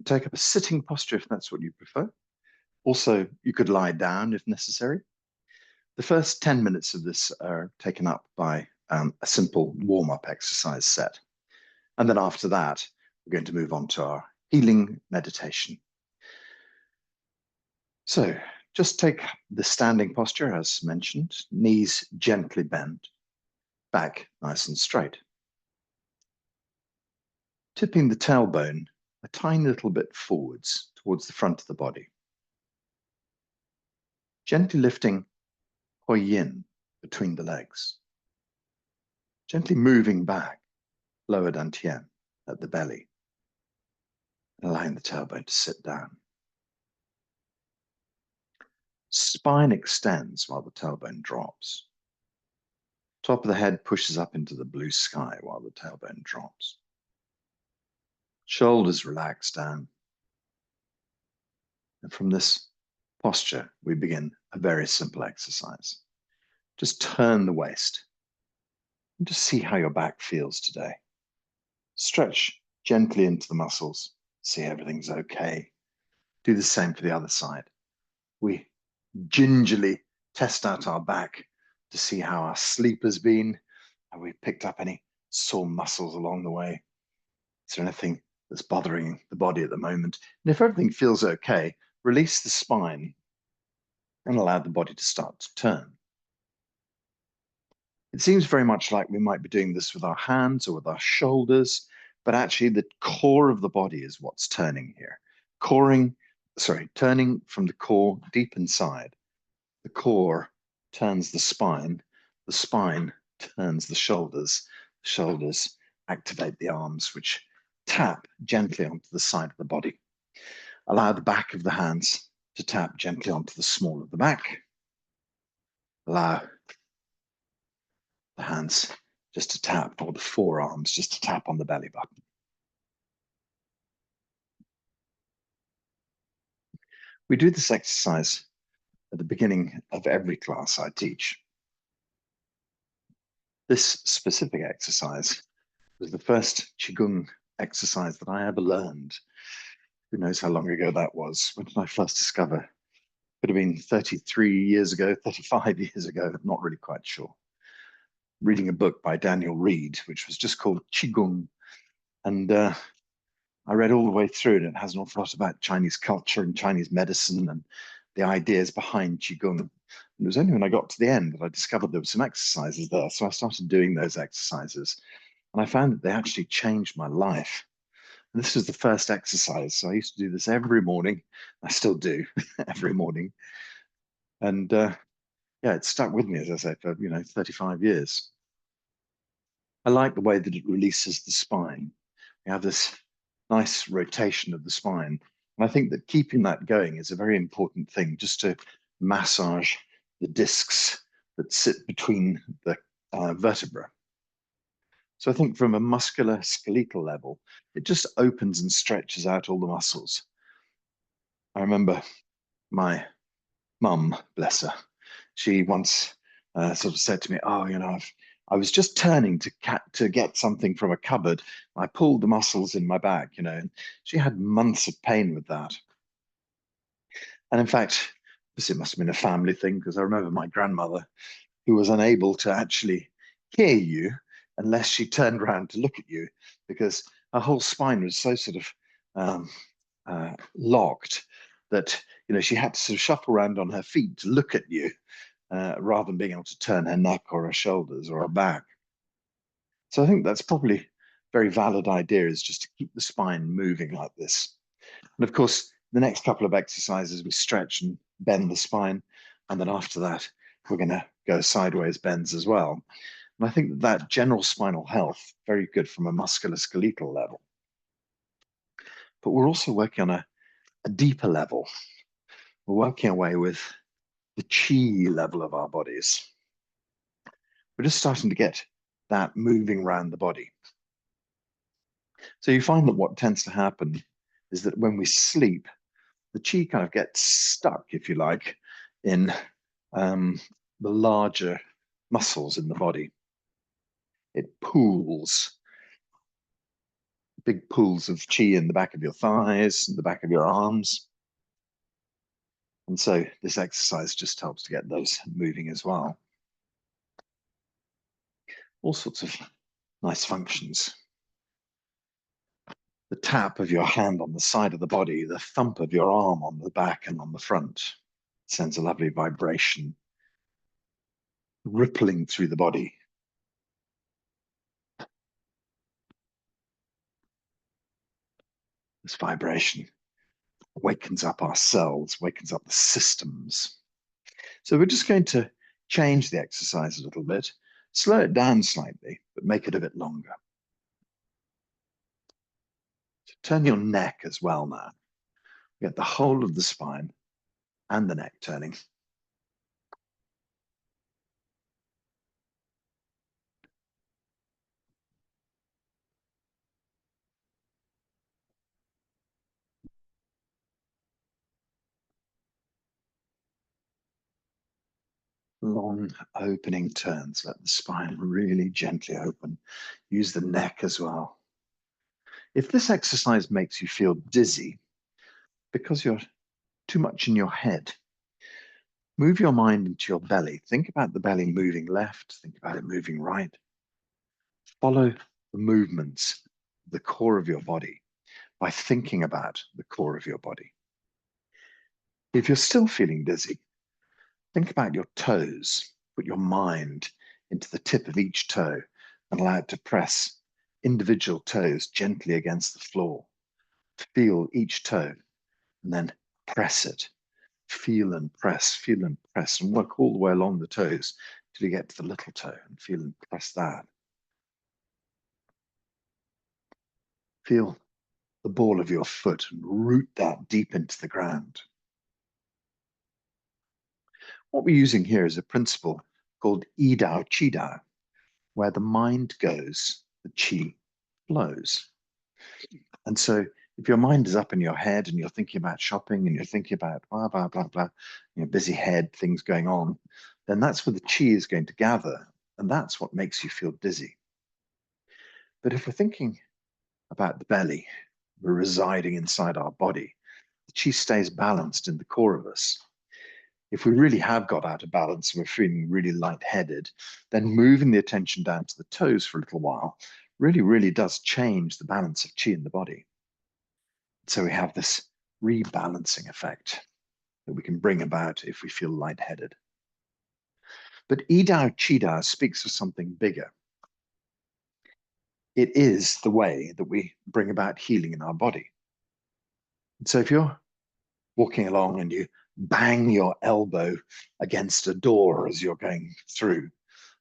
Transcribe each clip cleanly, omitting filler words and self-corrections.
take up a sitting posture if that's what you prefer. Also, you could lie down if necessary. The first 10 minutes of this are taken up by a simple warm-up exercise set. And then after that, we're going to move on to our healing meditation. So just take the standing posture as mentioned, knees gently bent, back nice and straight. Tipping the tailbone a tiny little bit forwards towards the front of the body. Gently lifting 𝐬𝐿 between the legs. Gently moving back, lower dantian at the belly, and allowing the tailbone to sit down. Spine extends while the tailbone drops. Top of the head pushes up into the blue sky while the tailbone drops. Shoulders relax down. And from this posture, we begin a very simple exercise. Just turn the waist and just see how your back feels today. Stretch gently into the muscles, see everything's okay. Do the same for the other side. We gingerly test out our back to see how our sleep has been. Have we picked up any sore muscles along the way? Is there anything that's bothering the body at the moment? And if everything feels okay, release the spine and allow the body to start to turn. It seems very much like we might be doing this with our hands or with our shoulders, but actually the core of the body is what's turning here. Turning from the core deep inside. The core turns the spine turns the shoulders activate the arms, which tap gently onto the side of the body. Allow the back of the hands to tap gently onto the small of the back. Allow the hands just to tap, or the forearms just to tap on the belly button. We do this exercise at the beginning of every class I teach. This specific exercise was the first Qigong exercise that I ever learned. Who knows how long ago that was? When did I first discover? Could have been 33 years ago, 35 years ago, I'm not really quite sure. Reading a book by Daniel Reed, which was just called Qigong. And I read all the way through it. It has an awful lot about Chinese culture and Chinese medicine and the ideas behind Qigong. And it was only when I got to the end that I discovered there were some exercises there. So I started doing those exercises. And I found that they actually changed my life. And this was the first exercise. So I used to do this every morning. I still do every morning. And yeah, it stuck with me, as I say, for 35 years. I like the way that it releases the spine. We have this nice rotation of the spine. And I think that keeping that going is a very important thing, just to massage the discs that sit between the vertebrae. So I think from a muscular skeletal level, it just opens and stretches out all the muscles. I remember my mum, bless her, she once sort of said to me, oh, I was just turning to get something from a cupboard. I pulled the muscles in my back, and she had months of pain with that. And in fact, it must have been a family thing, because I remember my grandmother, who was unable to actually hear you unless she turned around to look at you, because her whole spine was so sort of locked that she had to sort of shuffle around on her feet to look at you, rather than being able to turn her neck or her shoulders or her back. So I think that's probably a very valid idea, is just to keep the spine moving like this. And of course, the next couple of exercises, we stretch and bend the spine. And then after that, we're going to go sideways bends as well. And I think that general spinal health, very good from a musculoskeletal level. But we're also working on a deeper level. We're working away with the chi level of our bodies. We're just starting to get that moving around the body. So you find that what tends to happen is that when we sleep, the chi kind of gets stuck, if you like, in the larger muscles in the body. It pools. big pools of chi in the back of your thighs, and the back of your arms. And so this exercise just helps to get those moving as well. All sorts of nice functions. The tap of your hand on the side of the body, the thump of your arm on the back and on the front sends a lovely vibration rippling through the body. This vibration wakens up our cells, wakens up the systems. So we're just going to change the exercise a little bit, slow it down slightly, but make it a bit longer. So turn your neck as well now. Get the whole of the spine and the neck turning. Long opening turns. Let the spine really gently open. Use the neck as well. If this exercise makes you feel dizzy because you're too much in your head, move your mind into your belly. Think about the belly moving left. Think about it moving right. Follow the movements, the core of your body, by thinking about the core of your body. If you're still feeling dizzy, think about your toes. Put your mind into the tip of each toe and allow it to press individual toes gently against the floor. Feel each toe and then press it. Feel and press, and work all the way along the toes till you get to the little toe and feel and press that. Feel the ball of your foot and root that deep into the ground. What we're using here is a principle called 𝐬𝐥𝐿, where the mind goes, the chi flows. And so if your mind is up in your head and you're thinking about shopping and you're thinking about blah, blah, blah, blah, busy head, things going on, then that's where the chi is going to gather. And that's what makes you feel dizzy. But if we're thinking about the belly, we're residing inside our body, the chi stays balanced in the core of us. If we really have got out of balance and we're feeling really lightheaded, then moving the attention down to the toes for a little while really does change the balance of chi in the body. So we have this rebalancing effect that we can bring about if we feel lightheaded. But 𝐬𝐿-𝐡𝐞𝐥𝐟 speaks of something bigger. It is the way that we bring about healing in our body. And so if you're walking along and you bang your elbow against a door as you're going through,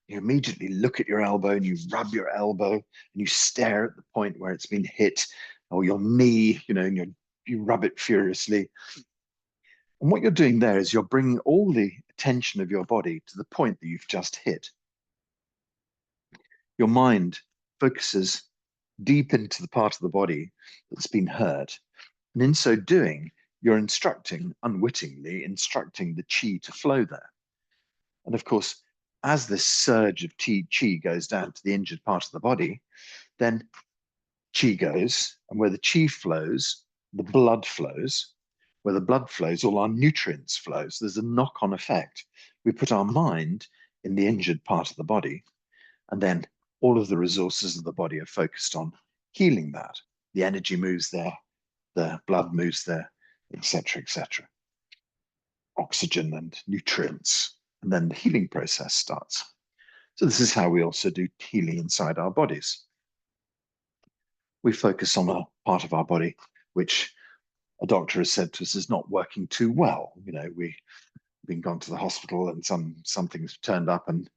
you immediately look at your elbow and you rub your elbow and you stare at the point where it's been hit, or your knee, and you rub it furiously. And what you're doing there is you're bringing all the attention of your body to the point that you've just hit. Your mind focuses deep into the part of the body that's been hurt. And in so doing, you're unwittingly instructing the chi to flow there. And of course, as this surge of chi goes down to the injured part of the body, then chi goes, and where the chi flows, the blood flows. Where the blood flows, all our nutrients flow. So there's a knock-on effect. We put our mind in the injured part of the body, and then all of the resources of the body are focused on healing that. The energy moves there, the blood moves there, etc., etc. Oxygen and nutrients, and then the healing process starts. So this is how we also do healing inside our bodies. We focus on a part of our body which a doctor has said to us is not working too well. We've been gone to the hospital and something's turned up and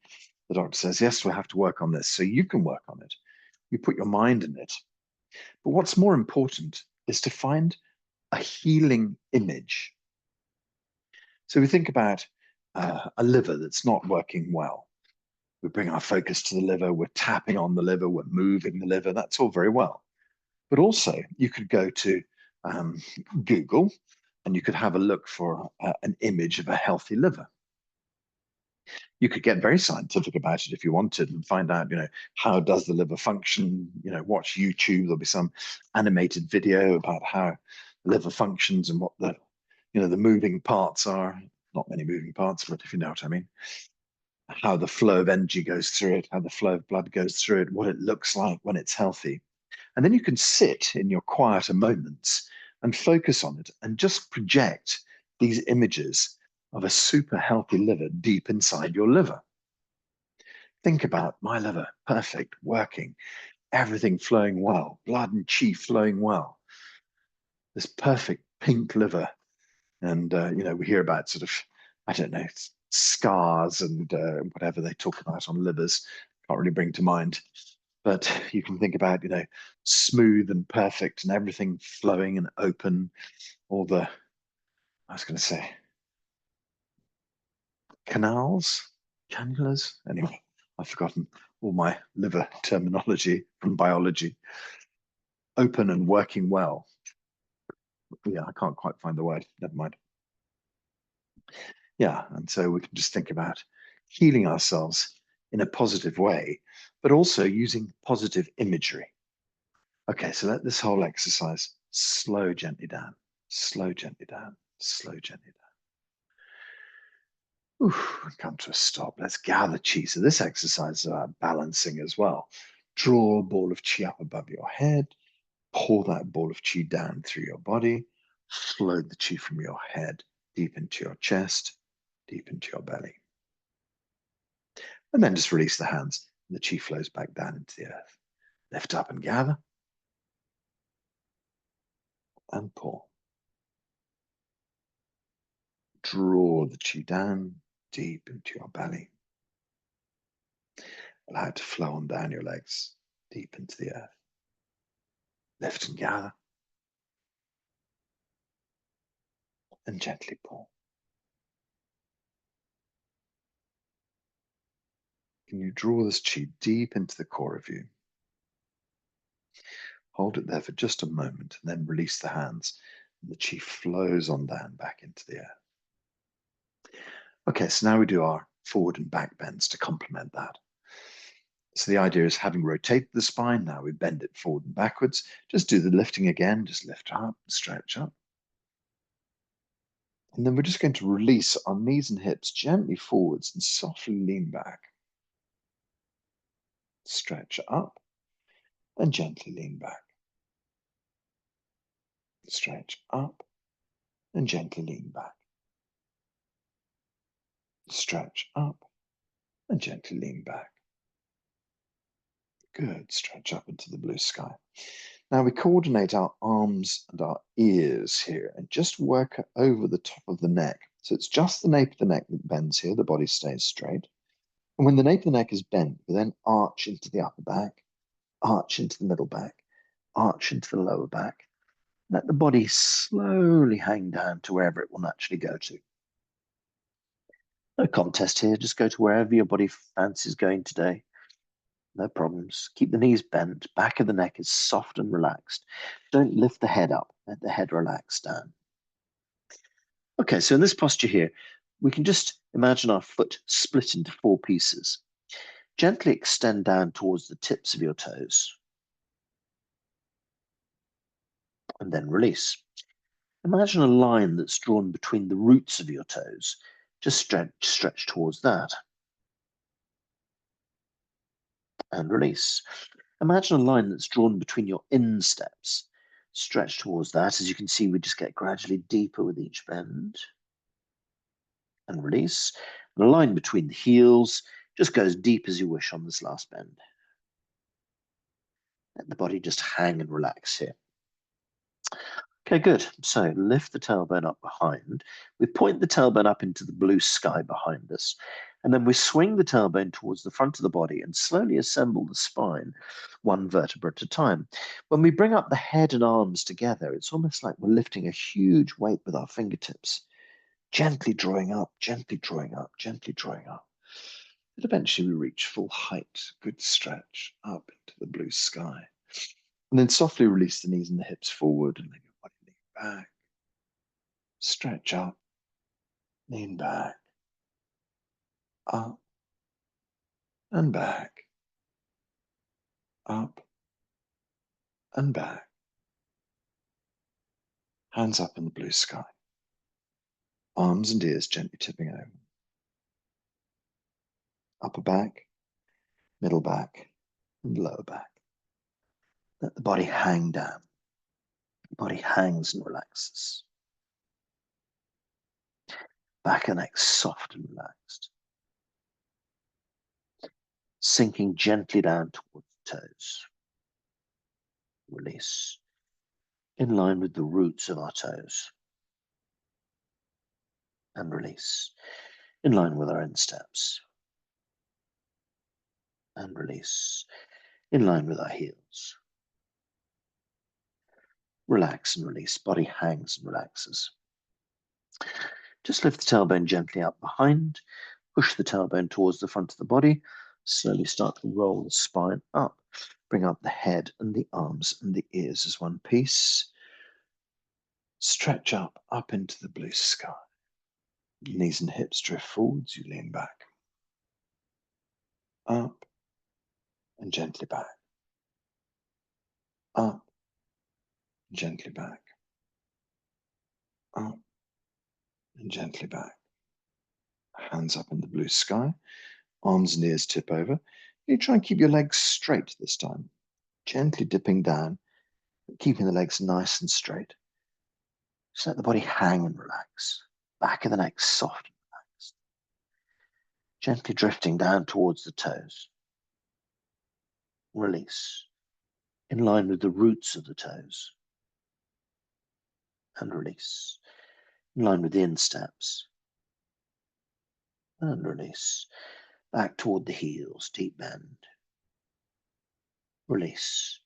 the doctor says, yes, we'll have to work on this. So you can work on it. You put your mind in it. But what's more important is to find a healing image. So we think about a liver that's not working well. We bring our focus to the liver, we're tapping on the liver, we're moving the liver, that's all very well. But also you could go to Google and you could have a look for an image of a healthy liver. You could get very scientific about it if you wanted and find out, how does the liver function? Watch YouTube. There'll be some animated video about how the liver functions and what the moving parts are. Not many moving parts, but if you know what I mean. How the flow of energy goes through it, how the flow of blood goes through it, what it looks like when it's healthy. And then you can sit in your quieter moments and focus on it and just project these images of a super healthy liver deep inside your liver. Think about my liver, perfect, working, everything flowing well, blood and chi flowing well. This perfect pink liver. And, we hear about sort of, I don't know, scars and whatever they talk about on livers. Can't really bring to mind. But you can think about, smooth and perfect and everything flowing and open. All the, I was going to say, canals, cannulas. Anyway, I've forgotten all my liver terminology from biology. Open and working well. Yeah, I can't quite find the word. Never mind. Yeah, and so we can just think about healing ourselves in a positive way, but also using positive imagery. Okay, so let this whole exercise slow gently down, slow gently down, slow gently down. Oof, come to a stop. Let's gather chi. So this exercise is about balancing as well. Draw a ball of chi up above your head, pour that ball of chi down through your body, flow the chi from your head deep into your chest, deep into your belly. And then just release the hands, and the chi flows back down into the earth. Lift up and gather, and pour. Draw the chi down deep into your belly. Allow it to flow on down your legs, deep into the earth. Lift and gather, and gently pour. Can you draw this chi deep into the core of you? Hold it there for just a moment, and then release the hands. And the chi flows on down back into the earth. Okay, so now we do our forward and back bends to complement that. So the idea is, having rotated the spine, now we bend it forward and backwards. Just do the lifting again, just lift up, stretch up. And then we're just going to release our knees and hips gently forwards and softly lean back. Stretch up and gently lean back. Stretch up and gently lean back. Stretch up and gently lean back. Good. Stretch up into the blue sky. Now we coordinate our arms and our ears here and just work over the top of the neck. So it's just the nape of the neck that bends here. The body stays straight. And when the nape of the neck is bent, we then arch into the upper back, arch into the middle back, arch into the lower back. Let the body slowly hang down to wherever it will naturally go to. No contest here. Just go to wherever your body fancies going today. No problems. Keep the knees bent. Back of the neck is soft and relaxed. Don't lift the head up. Let the head relax down. Okay, so in this posture here, we can just imagine our foot split into 4 pieces. Gently extend down towards the tips of your toes. And then release. Imagine a line that's drawn between the roots of your toes. Just stretch towards that. And release. Imagine a line that's drawn between your insteps. Stretch towards that. As you can see, we just get gradually deeper with each bend. And release. And a line between the heels. Just go as deep as you wish on this last bend. Let the body just hang and relax here. Okay, good. So lift the tailbone up behind. We point the tailbone up into the blue sky behind us. And then we swing the tailbone towards the front of the body and slowly assemble the spine, 1 vertebra at a time. When we bring up the head and arms together, it's almost like we're lifting a huge weight with our fingertips. Gently drawing up, gently drawing up, gently drawing up. And eventually we reach full height. Good stretch up into the blue sky. And then softly release the knees and the hips forward and let your body lean back. Stretch up, lean back. up and back, up and back. Hands up in the blue sky. Arms and ears gently tipping over. Upper back, middle back, and lower back. Let the body hang down. The body hangs and relaxes. Back and neck soft and relaxed. Sinking gently down towards the toes. Release. In line with the roots of our toes. And release. In line with our insteps. And release. In line with our heels. Relax and release. Body hangs and relaxes. Just lift the tailbone gently up behind. Push the tailbone towards the front of the body. Slowly start to roll the spine up. Bring up the head and the arms and the ears as one piece. Stretch up into the blue sky. Knees and hips drift forwards, you lean back. Up and gently back. Up and gently back. Up and gently back. Hands up in the blue sky. Arms and ears tip over. You try and keep your legs straight this time. Gently dipping down, keeping the legs nice and straight. Just let the body hang and relax. Back of the neck soft and relaxed. Gently drifting down towards the toes. Release. In line with the roots of the toes. And release. In line with the insteps. And release. Back toward the heels, deep bend. Release.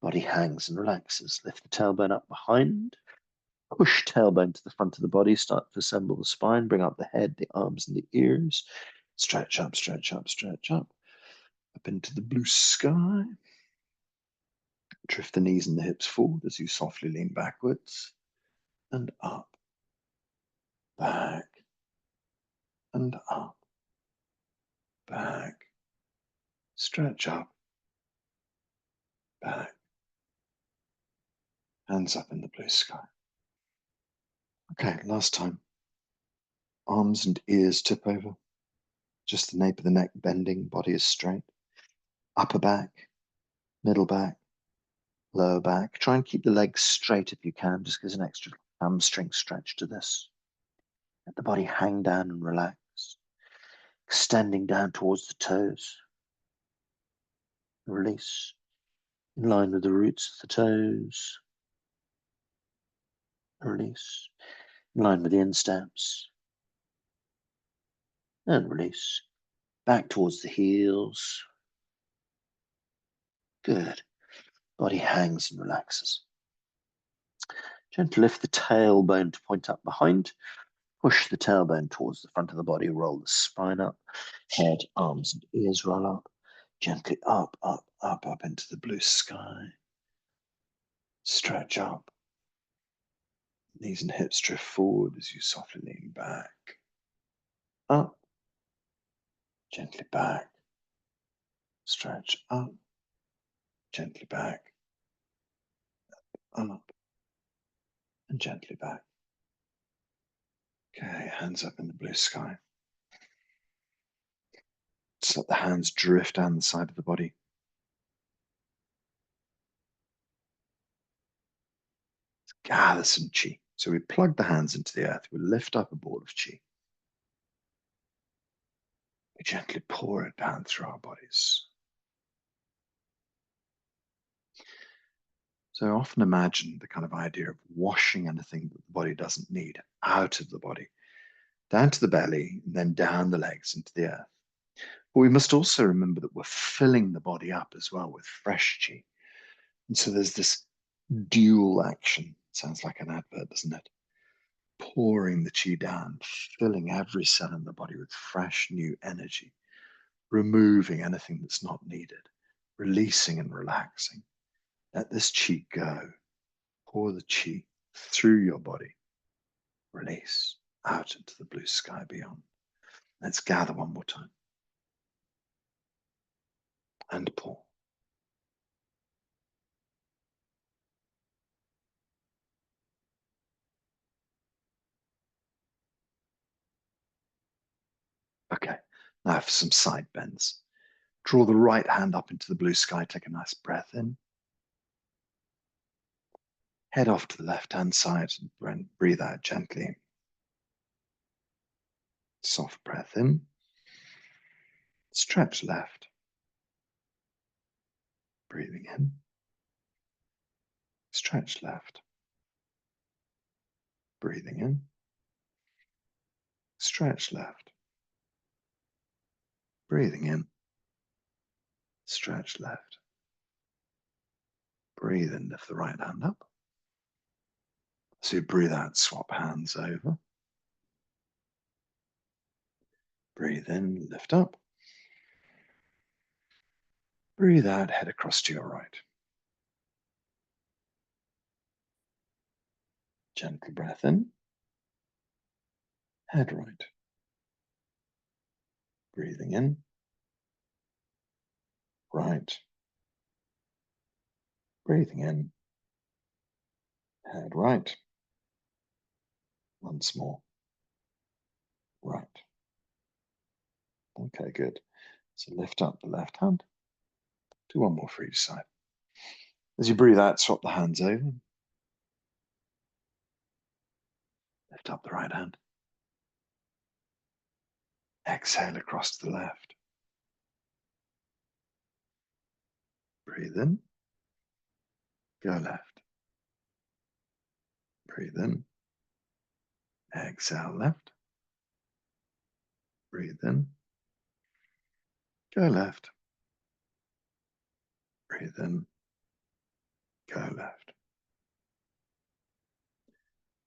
Body hangs and relaxes. Lift the tailbone up behind. Push tailbone to the front of the body. Start to assemble the spine. Bring up the head, the arms, and the ears. Stretch up, stretch up, stretch up. Up into the blue sky. Drift the knees and the hips forward as you softly lean backwards. And up. Back. And up. Back. Stretch up. Back. Hands up in the blue sky. Okay, last time. Arms and ears tip over. Just the nape of the neck bending, body is straight. Upper back, middle back, lower back. Try and keep the legs straight if you can. Just gives an extra hamstring stretch to this. Let the body hang down and relax. Extending down towards the toes. Release. In line with the roots of the toes. Release. In line with the insteps. And release. Back towards the heels. Good. Body hangs and relaxes. Gently lift the tailbone to point up behind. Push the tailbone towards the front of the body. Roll the spine up. Head, arms, and ears roll up. Gently up, up, up, up into the blue sky. Stretch up. Knees and hips drift forward as you softly lean back. Up. Gently back. Stretch up. Gently back. Up. And gently back. Okay, hands up in the blue sky. Just let the hands drift down the side of the body. Gather some chi. So we plug the hands into the earth. We lift up a ball of chi. We gently pour it down through our bodies. So I often imagine the kind of idea of washing anything that the body doesn't need out of the body, down to the belly, and then down the legs into the earth. But we must also remember that we're filling the body up as well with fresh chi. And so there's this dual action. Sounds like an advert, doesn't it? Pouring the chi down, filling every cell in the body with fresh new energy, removing anything that's not needed, releasing and relaxing. Let this chi go. Pour the chi through your body. Release out into the blue sky beyond. Let's gather one more time. And pull. Okay, now for some side bends. Draw the right hand up into the blue sky. Take a nice breath in. Head off to the left-hand side and breathe out gently. Soft breath in. Stretch left. Breathing in. Stretch left. Breathing in. Stretch left. Breathing in. Stretch left. Breathe in, lift the right hand up. So you breathe out, swap hands over. Breathe in, lift up. Breathe out, head across to your right. Gentle breath in. Head right. Breathing in. Right. Breathing in. Head right. Once more. Right. Okay, good. So lift up the left hand. Do one more for each side. As you breathe out, swap the hands over. Lift up the right hand. Exhale across to the left. Breathe in. Go left. Breathe in. Exhale left. Breathe in. Go left. Breathe in. Go left.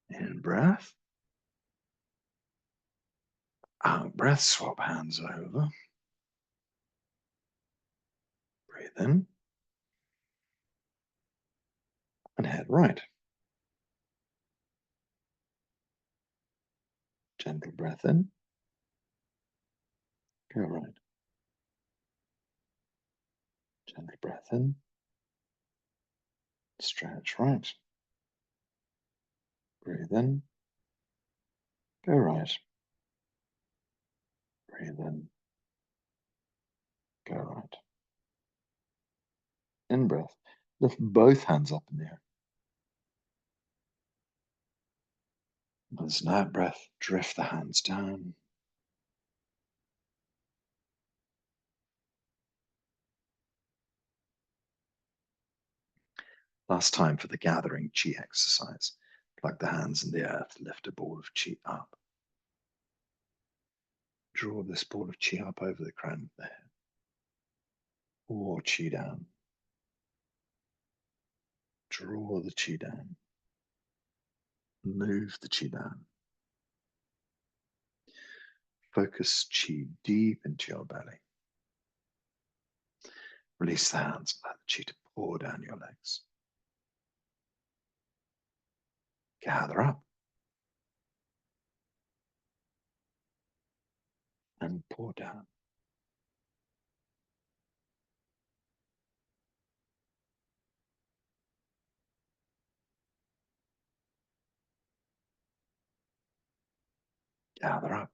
In breath. Out breath, swap hands over. Breathe in. And head right. Gentle breath in. Go right. Gentle breath in. Stretch right. Breathe in. Go right. Breathe in. Go right. In breath. Lift both hands up in the air. As an out breath, drift the hands down. Last time for the gathering chi exercise. Plug the hands in the earth, lift a ball of chi up. Draw this ball of chi up over the crown of the head. Or chi down. Draw the chi down. Move the chi down. Focus chi deep into your belly. Release the hands and allow the chi to pour down your legs. Gather up. And pour down. Gather up.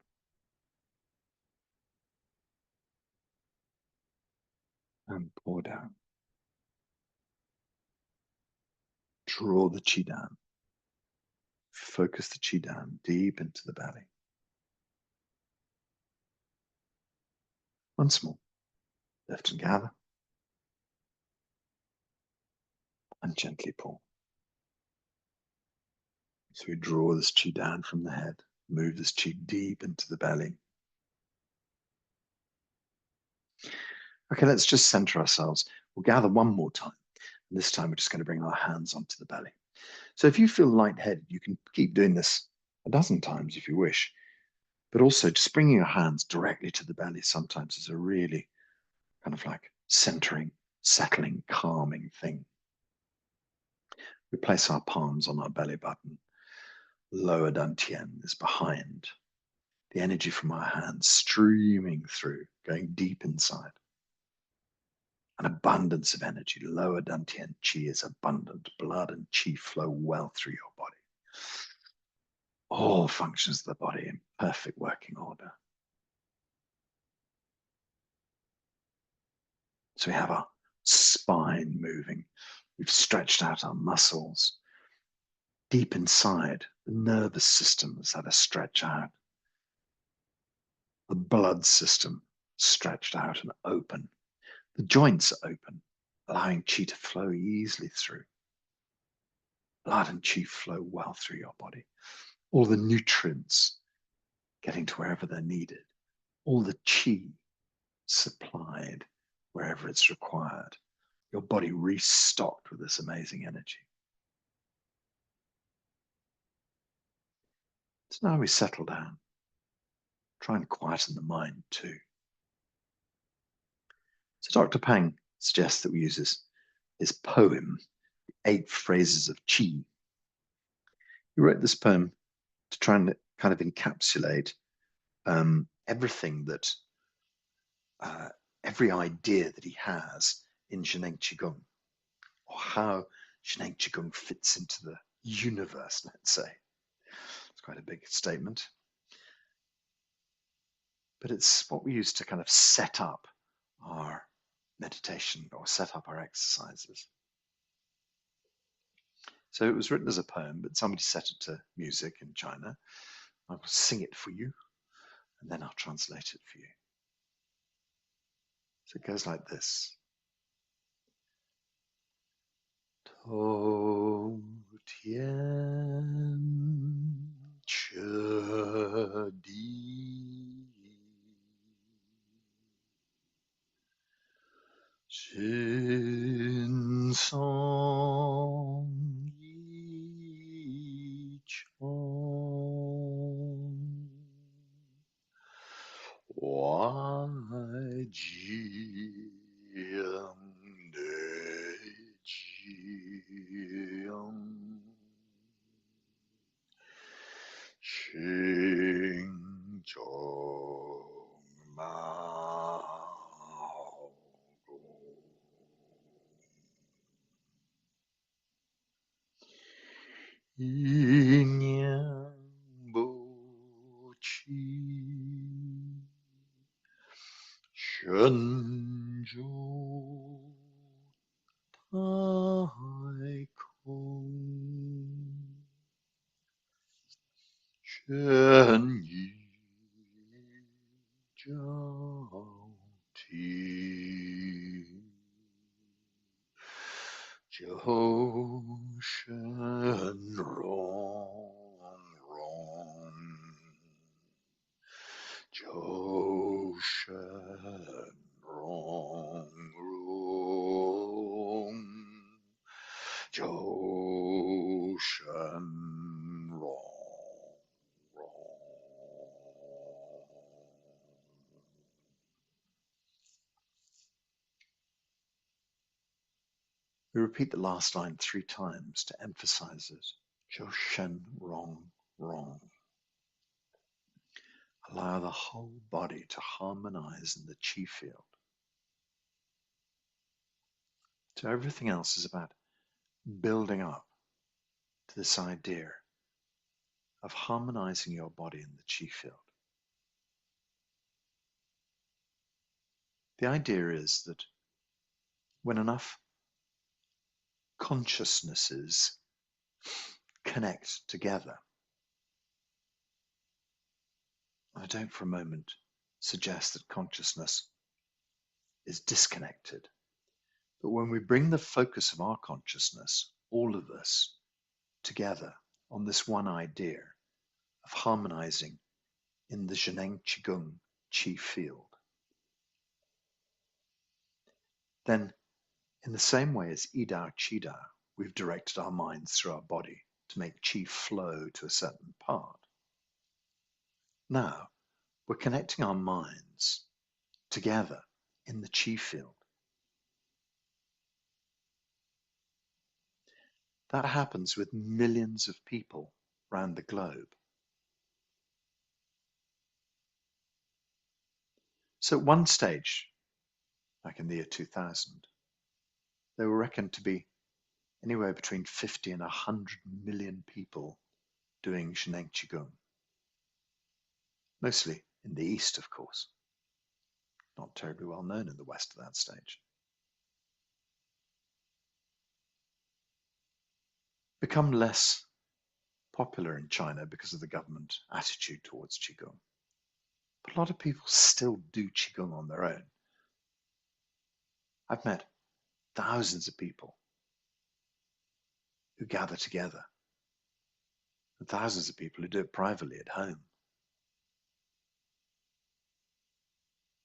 And pour down. Draw the chi down. Focus the chi down deep into the belly. Once more. Lift and gather. And gently pull. So we draw this chi down from the head. Move this chi deep into the belly. Okay, let's just center ourselves. We'll gather one more time. And this time we're just going to bring our hands onto the belly. So if you feel lightheaded, you can keep doing this a dozen times if you wish. But also just bringing your hands directly to the belly sometimes is a really kind of like centering, settling, calming thing. We place our palms on our belly button. Lower dantian is behind. The energy from our hands streaming through, going deep inside. An abundance of energy. Lower dantian qi is abundant. Blood and qi flow well through your body. All functions of the body in perfect working order. So we have our spine moving. We've stretched out our muscles. Deep inside, the nervous system has had a stretch out. The blood system stretched out and open. The joints are open, allowing qi to flow easily through. Blood and qi flow well through your body. All the nutrients getting to wherever they're needed. All the qi supplied wherever it's required. Your body restocked with this amazing energy. So now we settle down. Try and quieten the mind too. So Dr. Pang suggests that we use his poem, 8 Phrases of Qi. He wrote this poem to try and kind of encapsulate everything that, every idea that he has in 𝐬𝐤 qigong, or how 𝐬𝐤 qigong fits into the universe, let's say. It's quite a big statement. But it's what we use to kind of set up our meditation or set up our exercises. So it was written as a poem, but somebody set it to music in China. I will sing it for you, and then I'll translate it for you. So it goes like this. To Tian Che Di Xin Song Yi Chong Wai Jiang De Jiang Xing Zhong Mao Gong Yin Bo Qi Shen Zhou Tai Kong Shen Yi Jiao Ti Jiao Shen Rong Rong Jiao Shen Rong Rong Jiao Shen Rong Rong. We repeat the last line 3 times to emphasize it. Jiao Shen Rong Rong. Allow the whole body to harmonize in the qi field. So everything else is about building up to this idea of harmonizing your body in the qi field. The idea is that when enough consciousnesses connect together, I don't for a moment suggest that consciousness is disconnected, but when we bring the focus of our consciousness, all of us, together on this one idea of harmonizing in the 𝐬𝐤 qigong qi field, then in the same way as 𝐸 qi we've directed our minds through our body to make qi flow to a certain part. Now we're connecting our minds together in the qi field. That happens with millions of people around the globe. So at one stage, back in the year 2000, there were reckoned to be anywhere between 50 and 100 million people doing 𝐬𝐤 Qigong. Mostly in the East, of course. Not terribly well known in the West at that stage. Become less popular in China because of the government attitude towards Qigong. But a lot of people still do Qigong on their own. I've met thousands of people who gather together, and thousands of people who do it privately at home.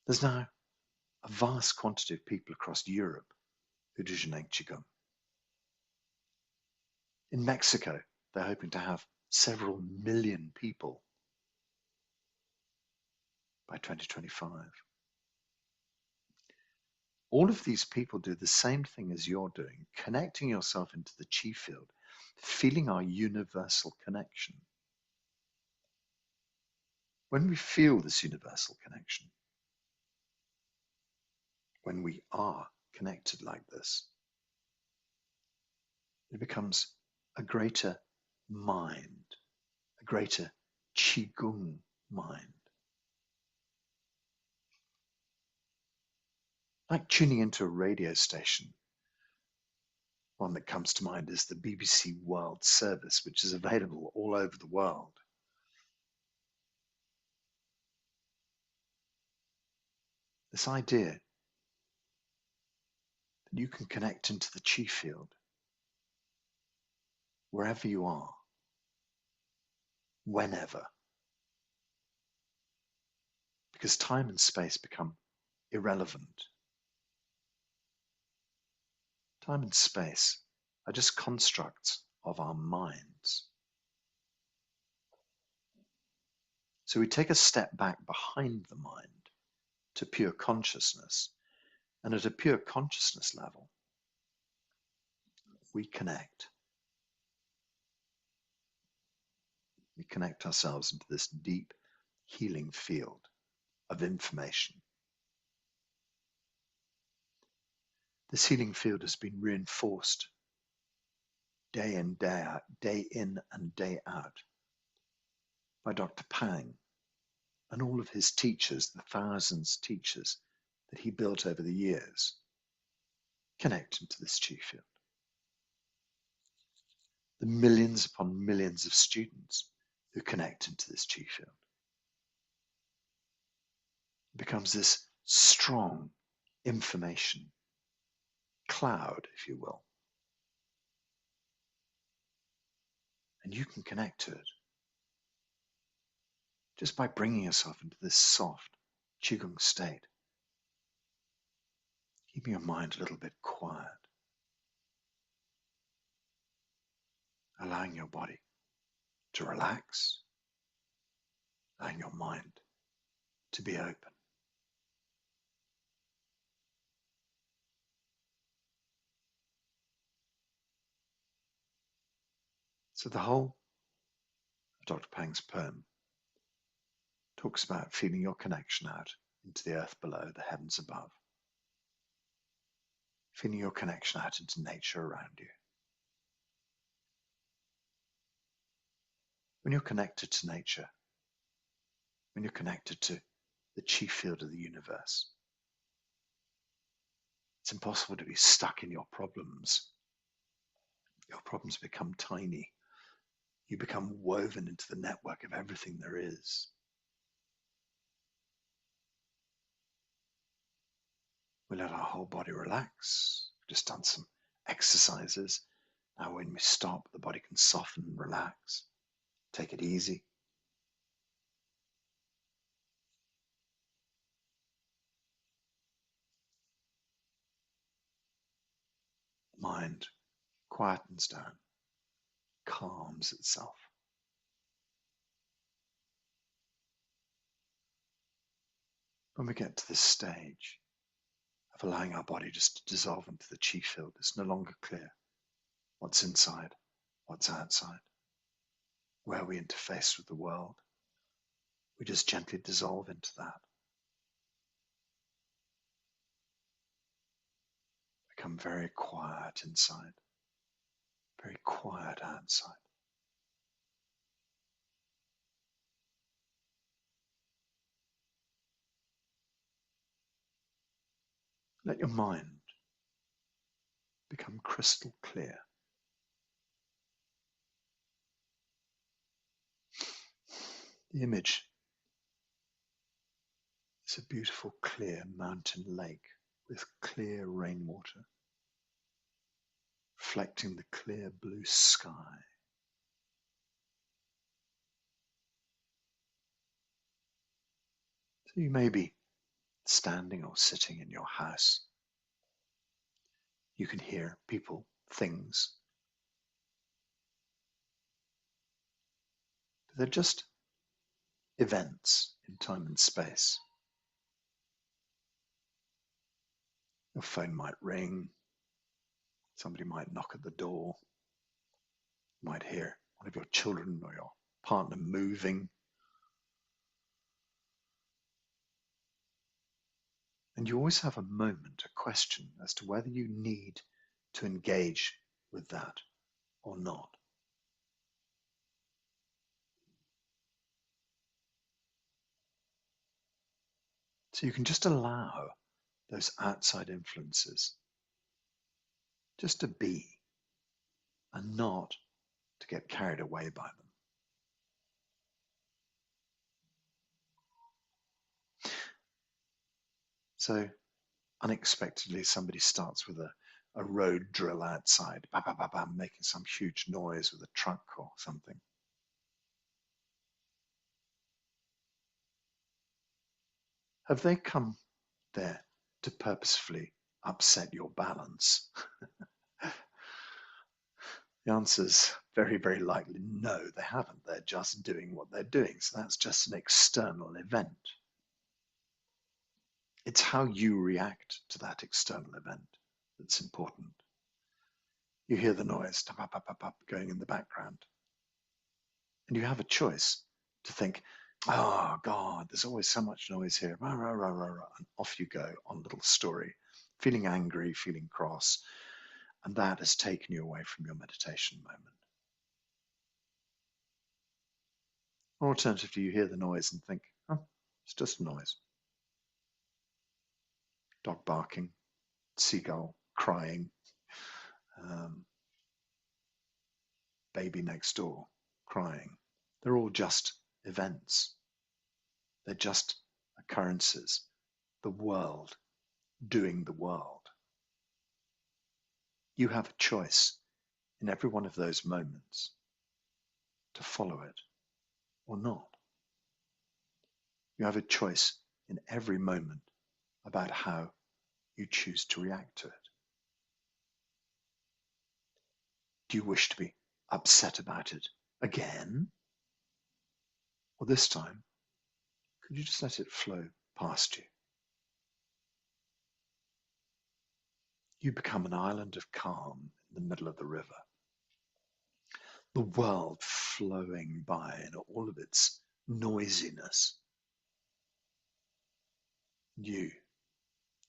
There's now a vast quantity of people across Europe who do 𝐬𝐤 Qigong. In Mexico, they're hoping to have several million people by 2025. All of these people do the same thing as you're doing, connecting yourself into the chi field, feeling our universal connection. When we feel this universal connection, when we are connected like this, it becomes a greater mind, a greater Qigong mind. Like tuning into a radio station. One that comes to mind is the BBC World Service, which is available all over the world. This idea that you can connect into the chi field wherever you are, whenever, because time and space become irrelevant. Time and space are just constructs of our minds. So we take a step back behind the mind to pure consciousness, and at a pure consciousness level, we connect. We connect ourselves into this deep healing field of information. This healing field has been reinforced day in, and day out by Dr. Pang and all of his teachers, the thousands of teachers that he built over the years, connect into this chi field. The millions upon millions of students who connect into this chi field. It becomes this strong information cloud, if you will. And you can connect to it just by bringing yourself into this soft Qigong state. Keeping your mind a little bit quiet. Allowing your body to relax. Allowing your mind to be open. So the whole of Dr. Pang's poem talks about feeling your connection out into the earth below, the heavens above. Feeling your connection out into nature around you. When you're connected to nature, when you're connected to the chi field of the universe, it's impossible to be stuck in your problems. Your problems become tiny. You become woven into the network of everything there is. We let our whole body relax. We've just done some exercises. Now when we stop, the body can soften and relax. Take it easy. Mind quietens down, calms itself. When we get to this stage of allowing our body just to dissolve into the chi field, it's no longer clear what's inside, what's outside, where we interface with the world. We just gently dissolve into that. become very quiet inside, very quiet outside. Let your mind become crystal clear. The image is a beautiful, clear mountain lake with clear rainwater, reflecting the clear blue sky. So you may be standing or sitting in your house. You can hear people, things. But they're just events in time and space. Your phone might ring. Somebody might knock at the door. You might hear one of your children or your partner moving. And you always have a moment, a question as to whether you need to engage with that or not. So you can just allow those outside influences just to be and not to get carried away by them. So unexpectedly, somebody starts with a road drill outside, bam, bam, bam, bam, making some huge noise with a truck or something. Have they come there to purposefully upset your balance? The answer is very, very likely no, they haven't. They're just doing what they're doing. So that's just an external event. It's how you react to that external event that's important. You hear the noise going in the background. And you have a choice to think, oh God, there's always so much noise here. Rah, rah, rah, rah, rah. And off you go on a little story, feeling angry, feeling cross. And that has taken you away from your meditation moment. Or alternatively, you hear the noise and think, oh, it's just noise. Dog barking, seagull crying, baby next door crying. They're all just events. They're just occurrences. The world doing the world. You have a choice in every one of those moments to follow it or not. You have a choice in every moment about how you choose to react to it. Do you wish to be upset about it again? Or this time, could you just let it flow past you? You become an island of calm in the middle of the river. The world flowing by in all of its noisiness. You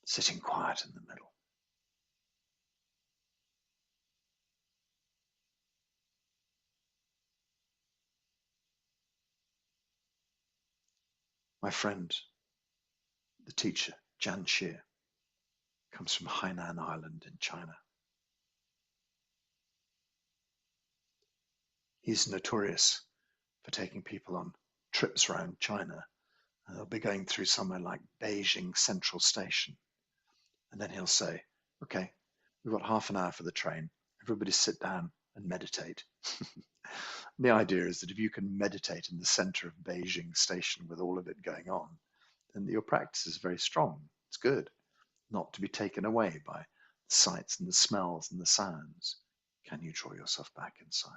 sitting quiet in the middle. My friend, the teacher, 𝐬𝐥𝐿, comes from Hainan Island in China. He's notorious for taking people on trips around China. They'll be going through somewhere like Beijing Central Station. And then he'll say, okay, we've got half an hour for the train. Everybody sit down and meditate. The idea is that if you can meditate in the center of Beijing Station with all of it going on, then your practice is very strong. It's good. Not to be taken away by the sights and the smells and the sounds. Can you draw yourself back inside?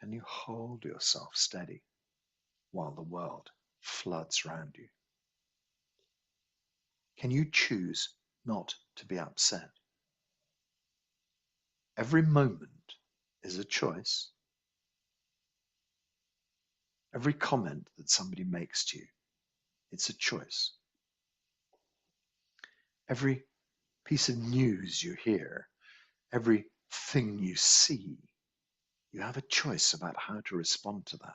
Can you hold yourself steady while the world floods around you? Can you choose not to be upset? Every moment is a choice. Every comment that somebody makes to you, it's a choice. Every piece of news you hear, every thing you see, you have a choice about how to respond to that.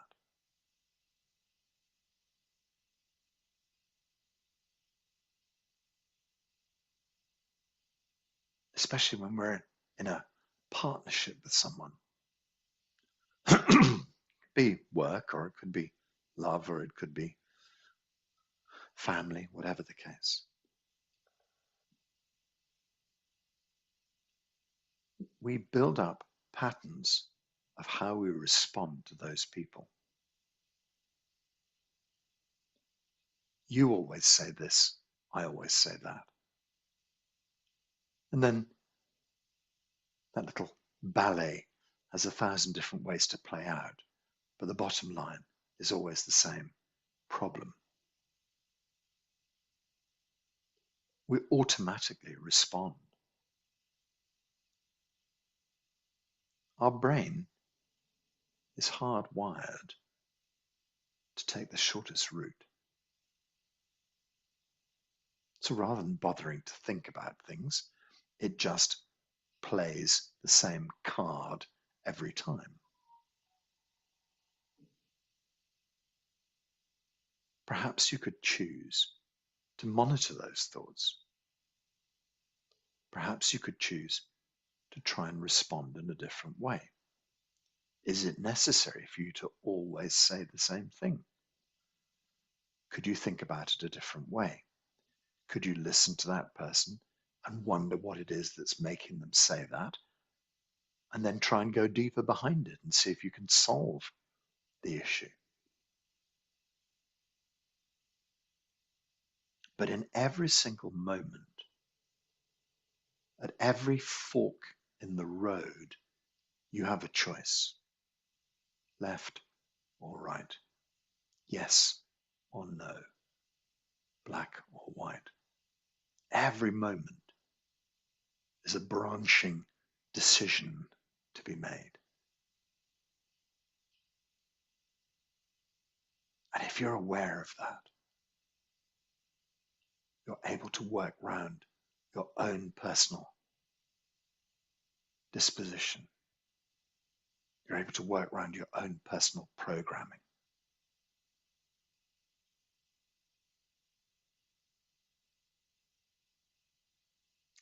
Especially when we're in a partnership with someone. It could be work, or it could be love, or it could be family, whatever the case. We build up patterns of how we respond to those people. You always say this, I always say that. And then that little ballet has 1,000 different ways to play out, but the bottom line is always the same problem. We automatically respond. Our brain is hardwired to take the shortest route. So rather than bothering to think about things, it just plays the same card every time. Perhaps you could choose to monitor those thoughts. Perhaps you could choose to try and respond in a different way. Is it necessary for you to always say the same thing? Could you think about it a different way? Could you listen to that person and wonder what it is that's making them say that? And then try and go deeper behind it and see if you can solve the issue. But in every single moment, at every fork in the road, you have a choice. Left or right. Yes or no. Black or white. Every moment is a branching decision to be made. And if you're aware of that, you're able to work around your own personal disposition. You're able to work around your own personal programming.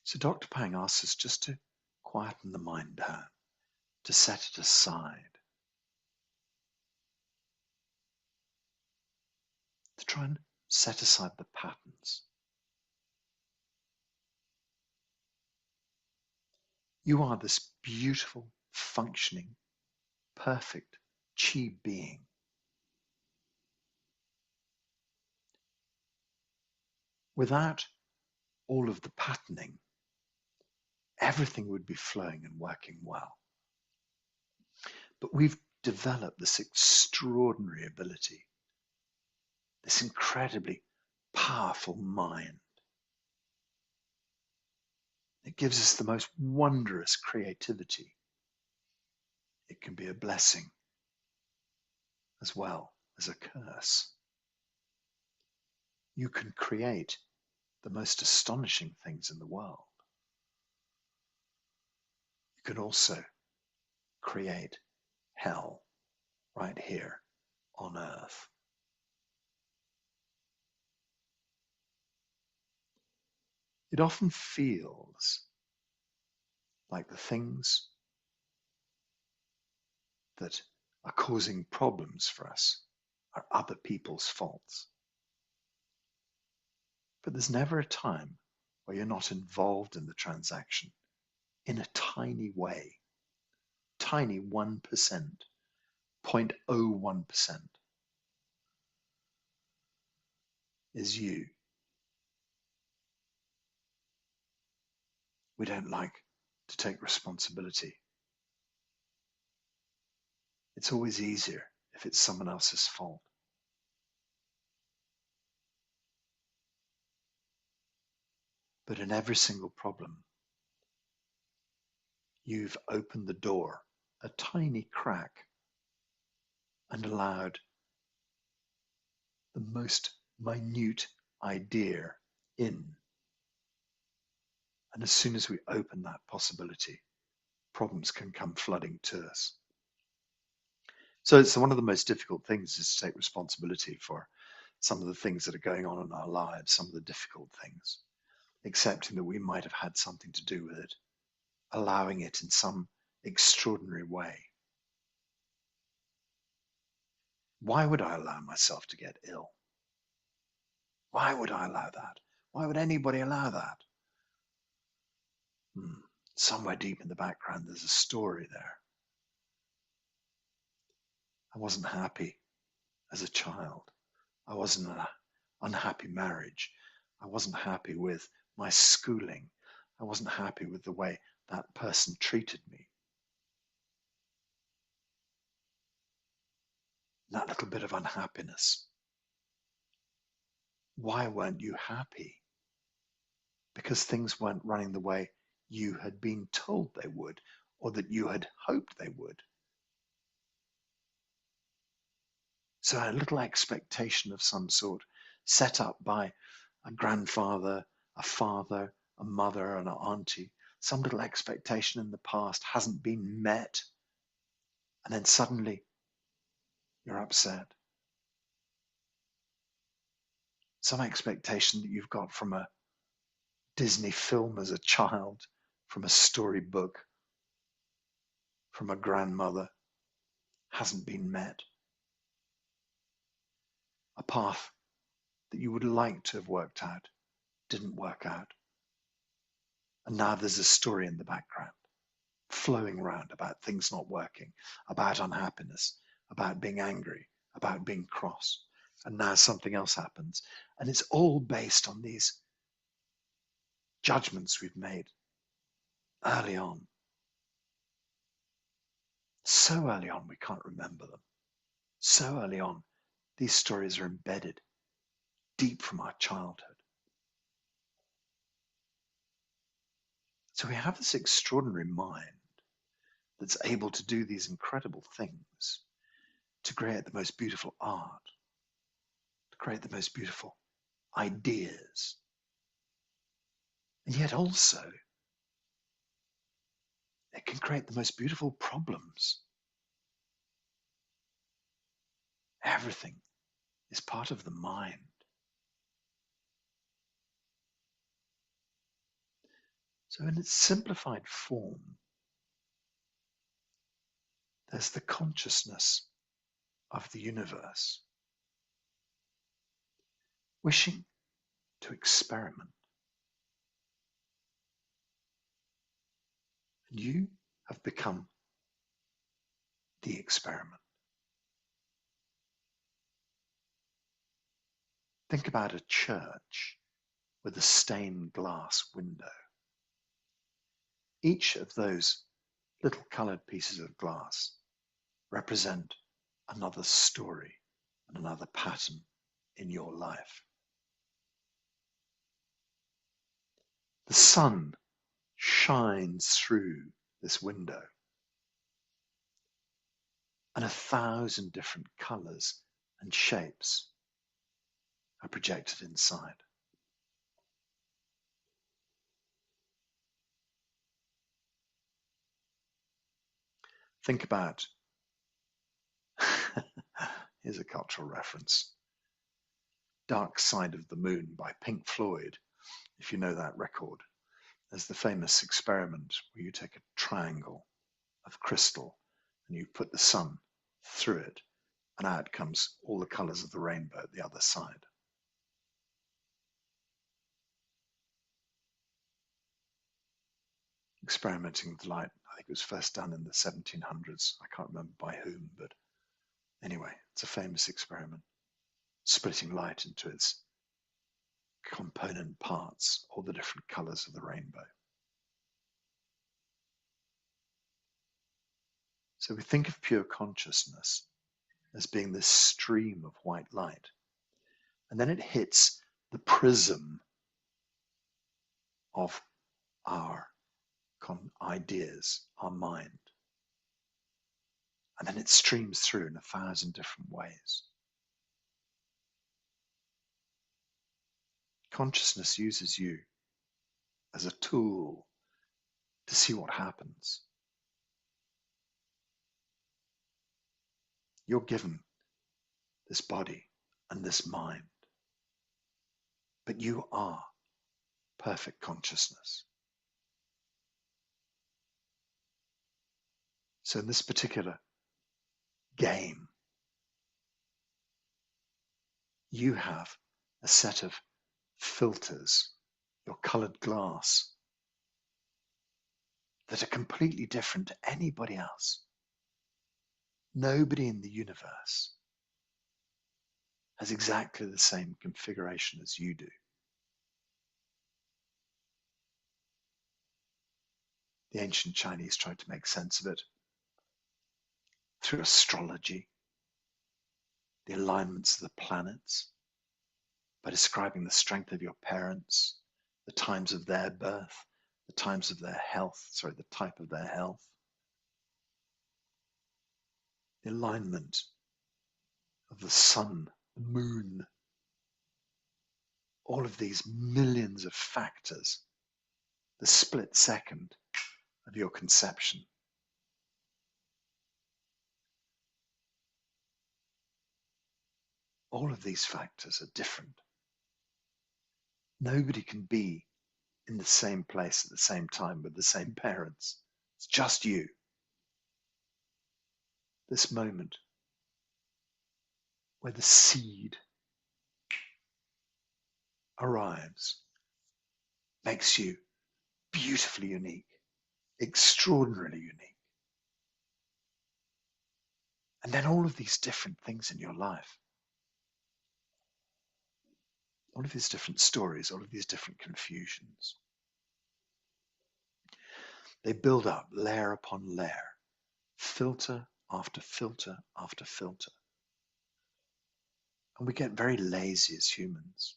So Dr. Pang asks us just to quieten the mind down, to set it aside, to try and set aside the patterns. You are this beautiful, functioning, perfect chi being. Without all of the patterning, everything would be flowing and working well. But we've developed this extraordinary ability, this incredibly powerful mind. It gives us the most wondrous creativity. It can be a blessing as well as a curse. You can create the most astonishing things in the world. You can also create hell right here on earth. It often feels like the things that are causing problems for us are other people's faults. But there's never a time where you're not involved in the transaction in a tiny way, tiny 1%, 0.01% is you. We don't like to take responsibility. It's always easier if it's someone else's fault. But in every single problem, you've opened the door a tiny crack and allowed the most minute idea in. And as soon as we open that possibility, problems can come flooding to us. So it's one of the most difficult things is to take responsibility for some of the things that are going on in our lives, some of the difficult things, accepting that we might have had something to do with it, allowing it in some extraordinary way. Why would I allow myself to get ill? Why would I allow that? Why would anybody allow that? Somewhere deep in the background, there's a story there. I wasn't happy as a child. I was in an unhappy marriage. I wasn't happy with my schooling. I wasn't happy with the way that person treated me. That little bit of unhappiness. Why weren't you happy? Because things weren't running the way you had been told they would, or that you had hoped they would. So a little expectation of some sort set up by a grandfather, a father, a mother, an auntie, some little expectation in the past hasn't been met. And then suddenly you're upset. Some expectation that you've got from a Disney film as a child, from a storybook, from a grandmother, hasn't been met. A path that you would like to have worked out didn't work out. And now there's a story in the background, flowing around about things not working, about unhappiness, about being angry, about being cross. And now something else happens. And it's all based on these judgments we've made early on. So early on, we can't remember them. So early on, these stories are embedded deep from our childhood. So we have this extraordinary mind that's able to do these incredible things, to create the most beautiful art, to create the most beautiful ideas. And yet also, it can create the most beautiful problems. Everything is part of the mind. So in its simplified form, there's the consciousness of the universe, wishing to experiment. And you have become the experiment. Think about a church with a stained glass window. Each of those little colored pieces of glass represent another story and another pattern in your life. The sun shines through this window, and 1,000 different colors and shapes are projected inside. Think about, here's a cultural reference, Dark Side of the Moon by Pink Floyd, if you know that record. There's the famous experiment where you take a triangle of crystal and you put the sun through it, and out comes all the colors of the rainbow at the other side. Experimenting with light, I think it was first done in the 1700s. I can't remember by whom, but anyway, it's a famous experiment, splitting light into its component parts, all the different colors of the rainbow. So we think of pure consciousness as being this stream of white light, and then it hits the prism of our ideas, our mind, and then it streams through in 1,000 different ways. Consciousness uses you as a tool to see what happens. You're given this body and this mind, but you are perfect consciousness. So in this particular game, you have a set of filters, your colored glass, that are completely different to anybody else. Nobody in the universe has exactly the same configuration as you do. The ancient Chinese tried to make sense of it through astrology, the alignments of the planets, by describing the strength of your parents, the times of their birth, the times of their health, the type of their health, the alignment of the sun, the moon, all of these millions of factors, the split second of your conception. All of these factors are different. Nobody can be in the same place at the same time with the same parents. It's just you. This moment where the seed arrives makes you beautifully unique, extraordinarily unique. And then all of these different things in your life, all of these different stories, all of these different confusions, they build up layer upon layer, filter after filter after filter. And we get very lazy as humans.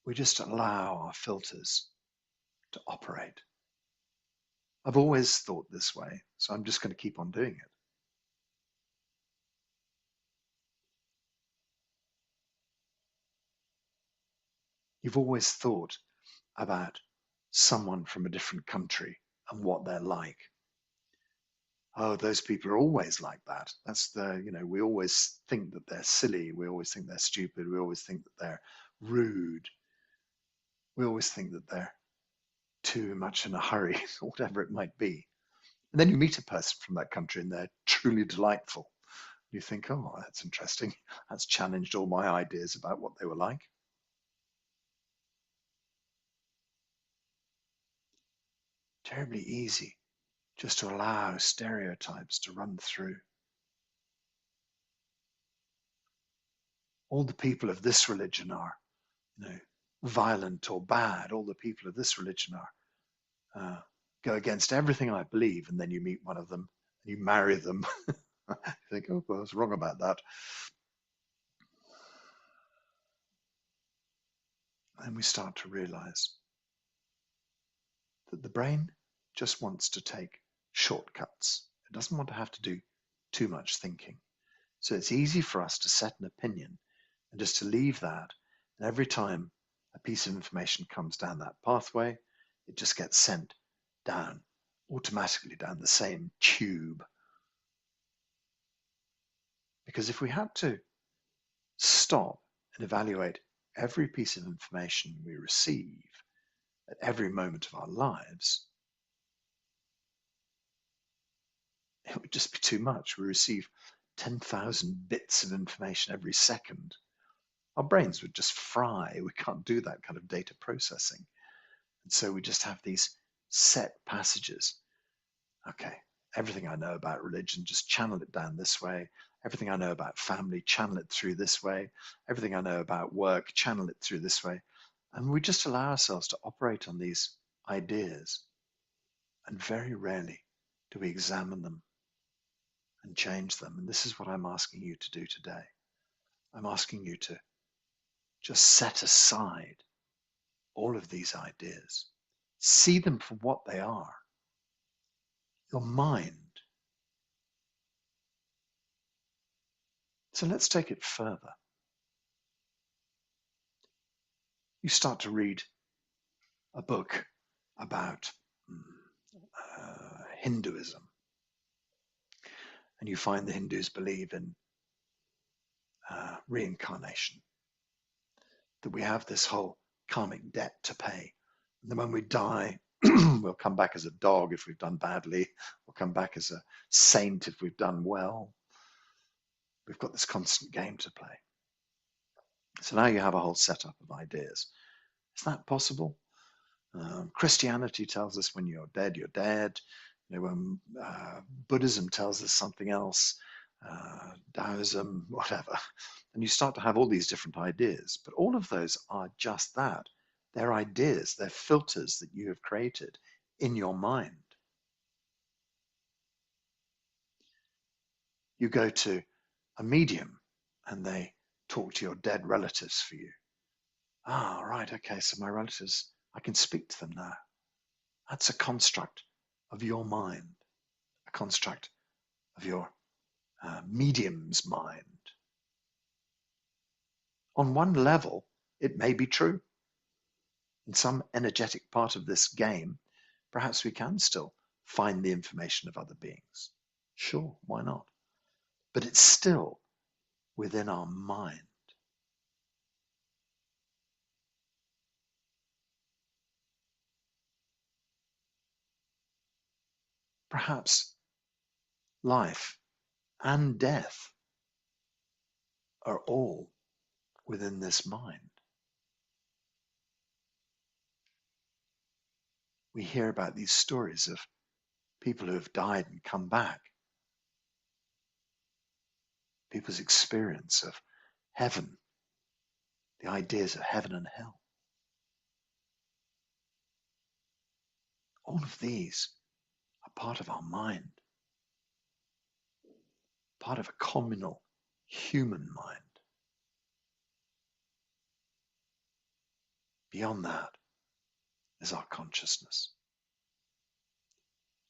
We just allow our filters to operate. I've always thought this way, so I'm just going to keep on doing it. You've always thought about someone from a different country and what they're like. Oh, those people are always like that. That's we always think that they're silly. We always think they're stupid. We always think that they're rude. We always think that they're too much in a hurry, or whatever it might be. And then you meet a person from that country and they're truly delightful. You think, oh, that's interesting. That's challenged all my ideas about what they were like. Terribly easy just to allow stereotypes to run through. All the people of this religion are, violent or bad. All the people of this religion are go against everything I believe. And then you meet one of them and you marry them. You think, oh, well, I was wrong about that. And we start to realize that the brain just wants to take shortcuts. It doesn't want to have to do too much thinking. So it's easy for us to set an opinion and just to leave that. And every time a piece of information comes down that pathway, it just gets sent down, automatically down the same tube. Because if we had to stop and evaluate every piece of information we receive at every moment of our lives, it would just be too much. We receive 10,000 bits of information every second. Our brains would just fry. We can't do that kind of data processing. And so we just have these set passages. Okay, everything I know about religion, just channel it down this way. Everything I know about family, channel it through this way. Everything I know about work, channel it through this way. And we just allow ourselves to operate on these ideas. And very rarely do we examine them and change them. And this is what I'm asking you to do today. I'm asking you to just set aside all of these ideas. See them for what they are. Your mind. So let's take it further. You start to read a book about Hinduism, and you find the Hindus believe in reincarnation, that we have this whole karmic debt to pay. And then when we die, we'll come back as a dog if we've done badly. We'll come back as a saint if we've done well. We've got this constant game to play. So now you have a whole setup of ideas. Is that possible? Christianity tells us when you're dead, you're dead. You know, when Buddhism tells us something else, Taoism, whatever. And you start to have all these different ideas. But all of those are just that. They're ideas, they're filters that you have created in your mind. You go to a medium and they talk to your dead relatives for you. Ah, right, okay, so my relatives, I can speak to them now. That's a construct of your mind, a construct of your medium's mind. On one level, it may be true. In some energetic part of this game, perhaps we can still find the information of other beings. Sure, why not? But it's still within our mind. Perhaps life and death are all within this mind. We hear about these stories of people who have died and come back. People's experience of heaven, the ideas of heaven and hell. All of these are part of our mind, part of a communal human mind. Beyond that is our consciousness.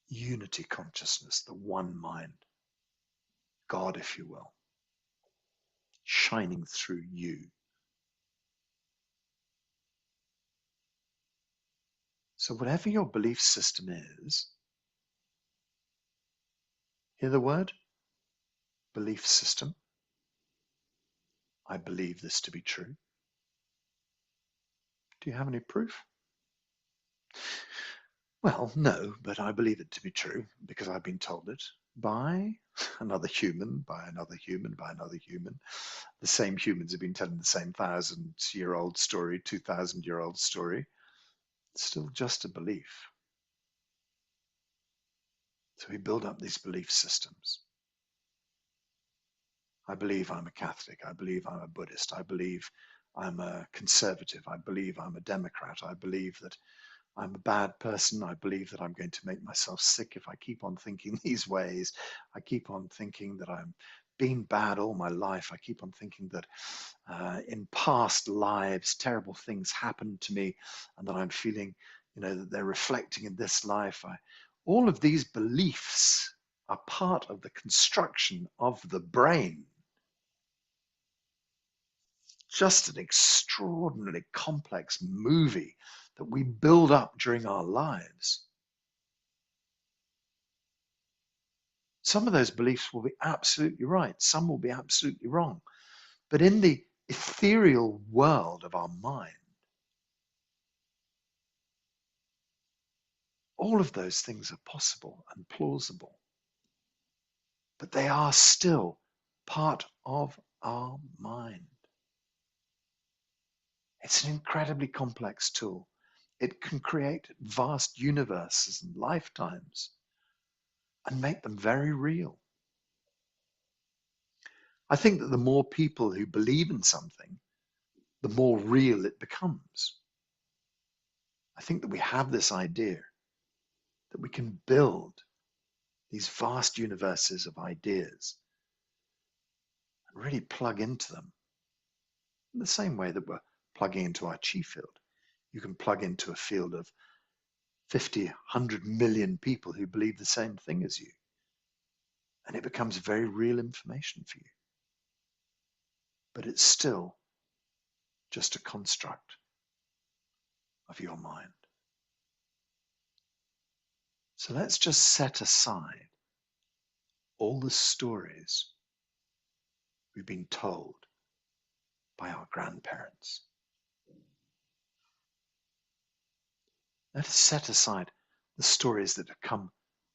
Unity consciousness, the one mind. God, if you will, shining through you. So whatever your belief system is, hear the word? Belief system. I believe this to be true. Do you have any proof? Well, no, but I believe it to be true because I've been told it by another human, by another human, by another human. The same humans have been telling the same 1,000-year-old story, 2,000-year-old story. It's still just a belief. So we build up these belief systems. I believe I'm a Catholic. I believe I'm a Buddhist. I believe I'm a conservative. I believe I'm a Democrat. I believe that I'm a bad person. I believe that I'm going to make myself sick if I keep on thinking these ways. I keep on thinking that I'm being bad all my life. I keep on thinking that in past lives, terrible things happened to me and that I'm feeling, that they're reflecting in this life. All of these beliefs are part of the construction of the brain. Just an extraordinarily complex movie that we build up during our lives. Some of those beliefs will be absolutely right. Some will be absolutely wrong. But in the ethereal world of our mind, all of those things are possible and plausible. But they are still part of our mind. It's an incredibly complex tool. It can create vast universes and lifetimes and make them very real. I think that the more people who believe in something, the more real it becomes. I think that we have this idea that we can build these vast universes of ideas and really plug into them in the same way that we're plugging into our chi field. You can plug into a field of 50, 100 million people who believe the same thing as you. And it becomes very real information for you. But it's still just a construct of your mind. So let's just set aside all the stories we've been told by our grandparents. Let us set aside the stories that have come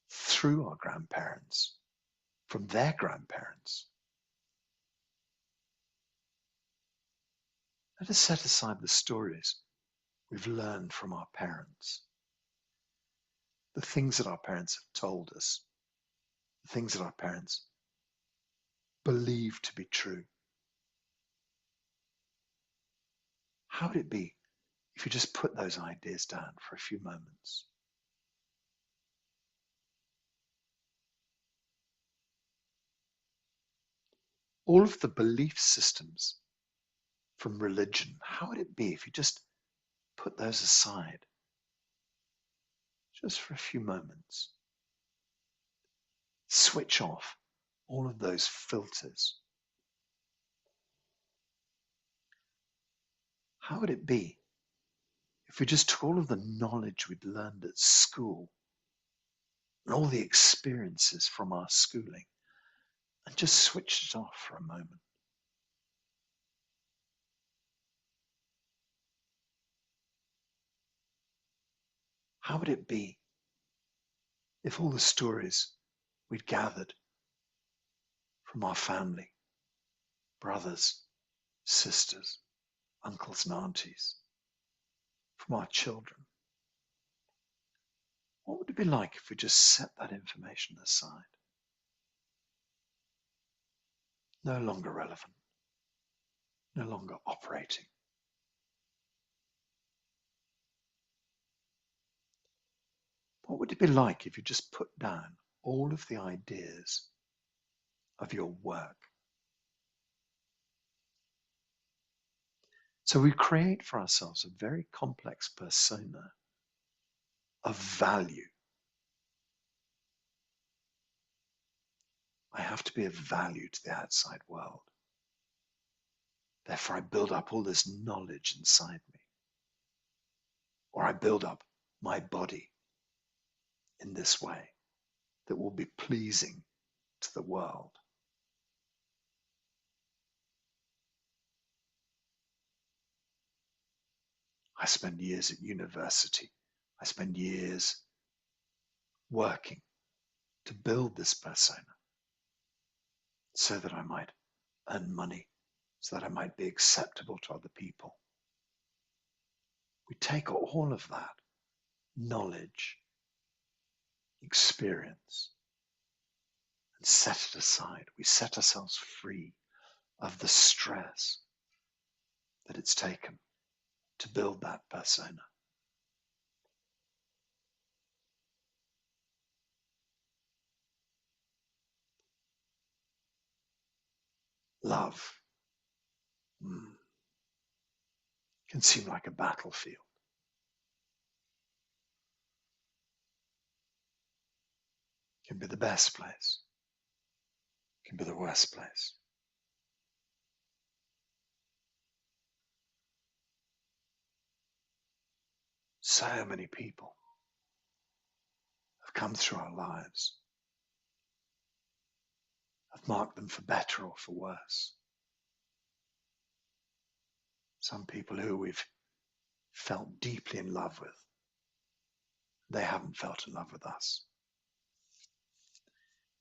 through our grandparents, from their grandparents. Let us set aside the stories we've learned from our parents, the things that our parents have told us, the things that our parents believe to be true. How would it be if you just put those ideas down for a few moments? All of the belief systems from religion, how would it be if you just put those aside just for a few moments? Switch off all of those filters. How would it be if we just took all of the knowledge we'd learned at school and all the experiences from our schooling and just switched it off for a moment? How would it be if all the stories we'd gathered from our family, brothers, sisters, uncles and aunties, from our children, what would it be like if we just set that information aside? No longer relevant, no longer operating. What would it be like if you just put down all of the ideas of your work? So we create for ourselves a very complex persona of value. I have to be of value to the outside world. Therefore, I build up all this knowledge inside me. Or I build up my body in this way that will be pleasing to the world. I spend years at university. I spend years working to build this persona so that I might earn money, so that I might be acceptable to other people. We take all of that knowledge, experience, and set it aside. We set ourselves free of the stress that it's taken to build that persona. Love can seem like a battlefield. It can be the best place. It can be the worst place. So many people have come through our lives, have marked them for better or for worse. Some people who we've felt deeply in love with, they haven't felt in love with us.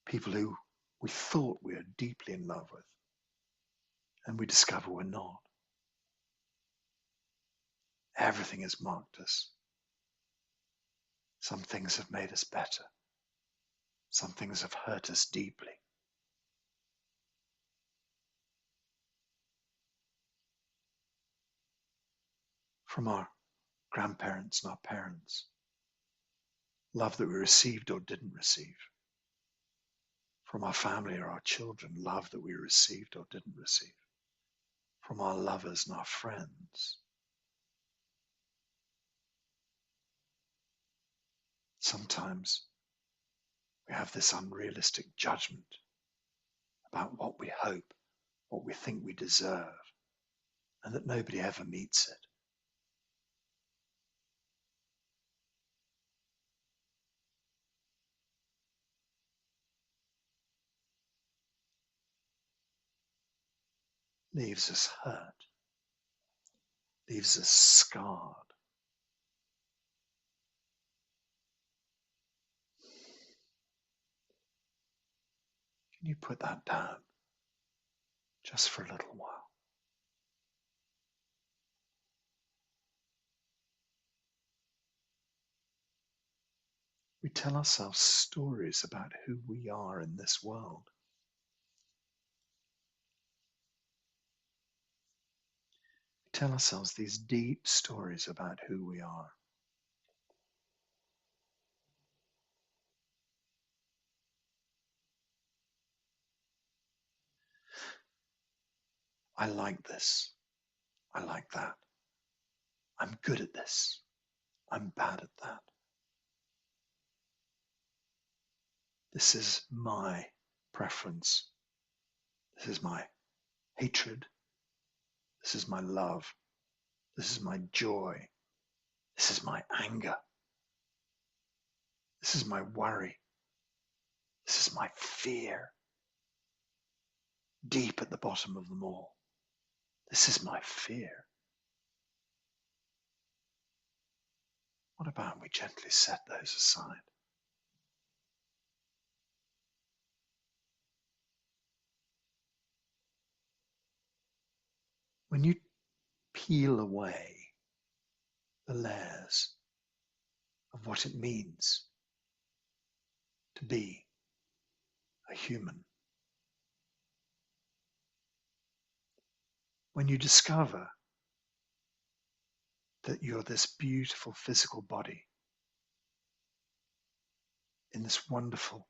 People who we thought we were deeply in love with, and we discover we're not. Everything has marked us. Some things have made us better. Some things have hurt us deeply. From our grandparents and our parents, love that we received or didn't receive. From our family or our children, love that we received or didn't receive. From our lovers and our friends. Sometimes we have this unrealistic judgment about what we hope, what we think we deserve, and that nobody ever meets it. leaves us hurt, leaves us scarred. Can you put that down just for a little while? We tell ourselves stories about who we are in this world. We tell ourselves these deep stories about who we are. I like this. I like that. I'm good at this. I'm bad at that. This is my preference. This is my hatred. This is my love. This is my joy. This is my anger. This is my worry. This is my fear. Deep at the bottom of them all, this is my fear. What about we gently set those aside? When you peel away the layers of what it means to be a human, when you discover that you're this beautiful physical body in this wonderful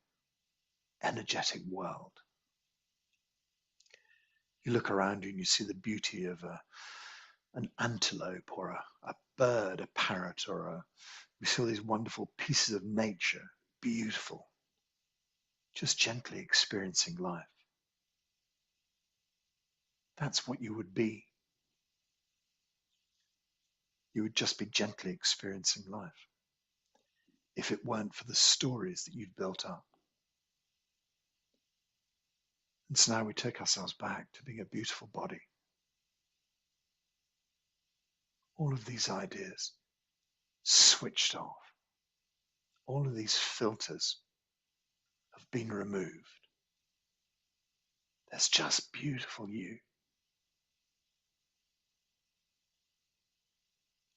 energetic world, you look around you and you see the beauty of an antelope or a bird, a parrot, or we see all these wonderful pieces of nature, beautiful, just gently experiencing life. That's what you would be. You would just be gently experiencing life if it weren't for the stories that you've built up. And so now we take ourselves back to being a beautiful body. All of these ideas switched off. All of these filters have been removed. There's just beautiful you.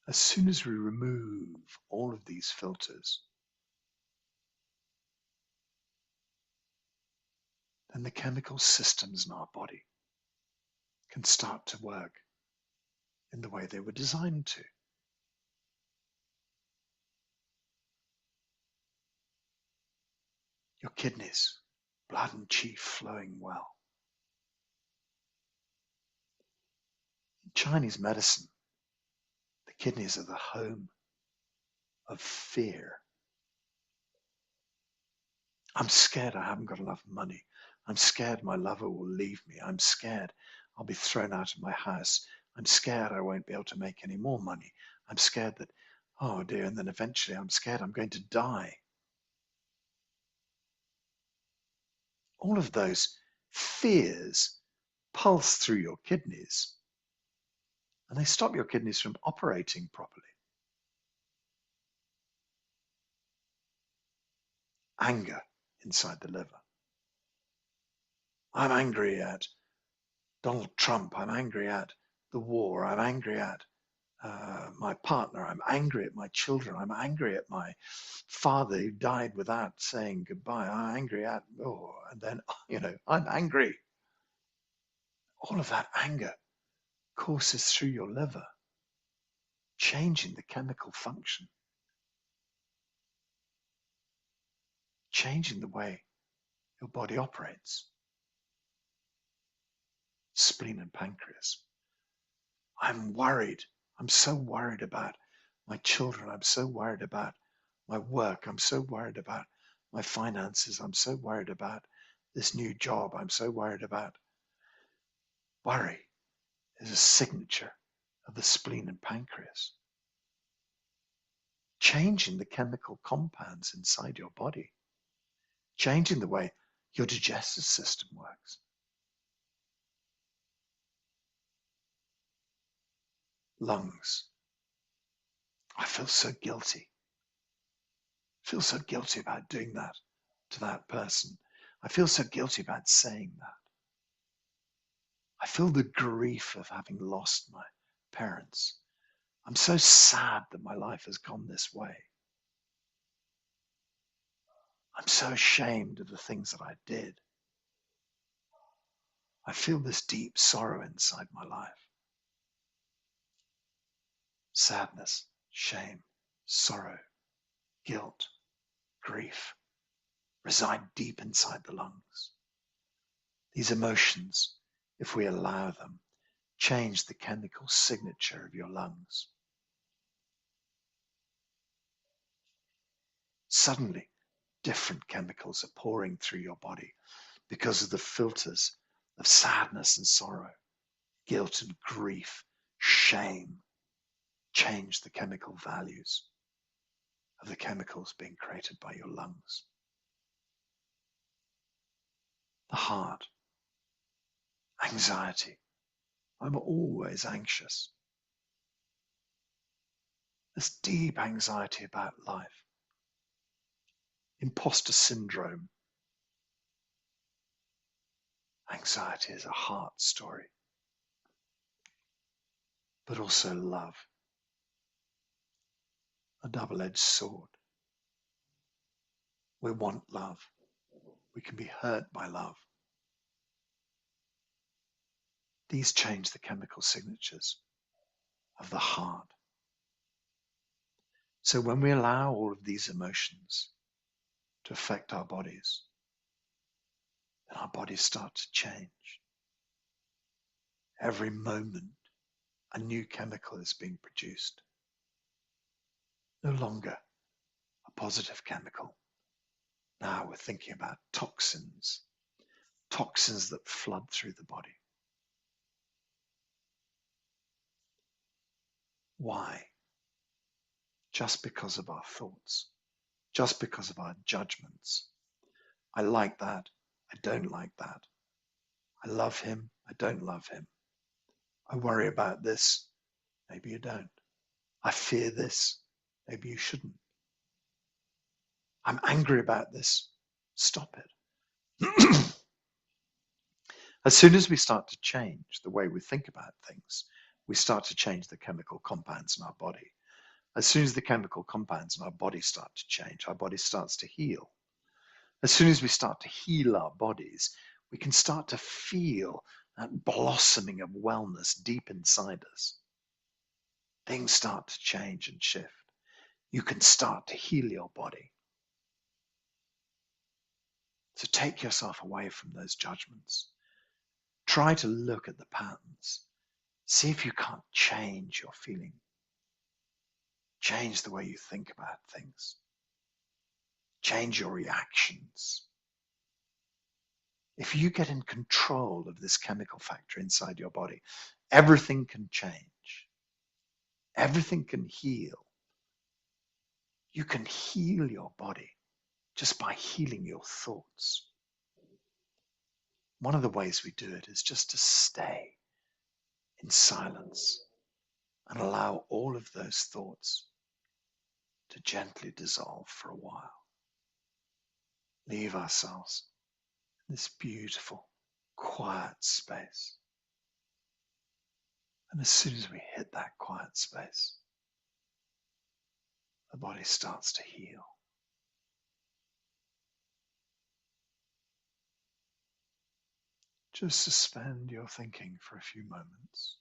As soon as we remove all of these filters, then the chemical systems in our body can start to work in the way they were designed to. Your kidneys, blood and qi flowing well. In Chinese medicine, the kidneys are the home of fear. I'm scared I haven't got enough money. I'm scared my lover will leave me. I'm scared I'll be thrown out of my house. I'm scared I won't be able to make any more money. I'm scared that, oh dear, and then eventually I'm scared I'm going to die. All of those fears pulse through your kidneys and they stop your kidneys from operating properly. Anger inside the liver. I'm angry at Donald Trump. I'm angry at the war. I'm angry at my partner. I'm angry at my children. I'm angry at my father who died without saying goodbye. I'm angry at, and then, I'm angry. All of that anger courses through your liver, changing the chemical function, changing the way your body operates. Spleen and pancreas. I'm worried. I'm so worried about my children. I'm so worried about my work. I'm so worried about my finances. I'm so worried about this new job. I'm so worried about. Worry is a signature of the spleen and pancreas. Changing the chemical compounds inside your body. Changing the way your digestive system works. lungs. I feel so guilty. I feel so guilty about doing that to that person. I feel so guilty about saying that. I feel the grief of having lost my parents. I'm so sad that my life has gone this way. I'm so ashamed of the things that I did. I feel this deep sorrow inside my life. Sadness, shame, sorrow, guilt, grief reside deep inside the lungs. These emotions, if we allow them, change the chemical signature of your lungs. Suddenly, different chemicals are pouring through your body because of the filters of sadness and sorrow, guilt and grief, shame. Change the chemical values of the chemicals being created by your lungs. The heart, anxiety. I'm always anxious. This deep anxiety about life. Imposter syndrome. Anxiety is a heart story, but also love. A double-edged sword. We want love. We can be hurt by love. These change the chemical signatures of the heart. So when we allow all of these emotions to affect our bodies, then our bodies start to change. Every moment, a new chemical is being produced. No longer a positive chemical. Now we're thinking about toxins, toxins that flood through the body. Why? Just because of our thoughts, just because of our judgments. I like that, I don't like that. I love him, I don't love him. I worry about this, maybe you don't. I fear this, maybe you shouldn't. I'm angry about this, stop it. As soon as we start to change the way we think about things, we start to change the chemical compounds in our body. As soon as the chemical compounds in our body start to change, our body starts to heal. As soon as we start to heal our bodies, we can start to feel that blossoming of wellness deep inside us. Things start to change and shift. You can start to heal your body. So take yourself away from those judgments. Try to look at the patterns. See if you can't change your feeling. Change the way you think about things. Change your reactions. If you get in control of this chemical factor inside your body, everything can change. Everything can heal. You can heal your body just by healing your thoughts. One of the ways we do it is just to stay in silence and allow all of those thoughts to gently dissolve for a while. Leave ourselves in this beautiful, quiet space. And as soon as we hit that quiet space, the body starts to heal. Just suspend your thinking for a few moments.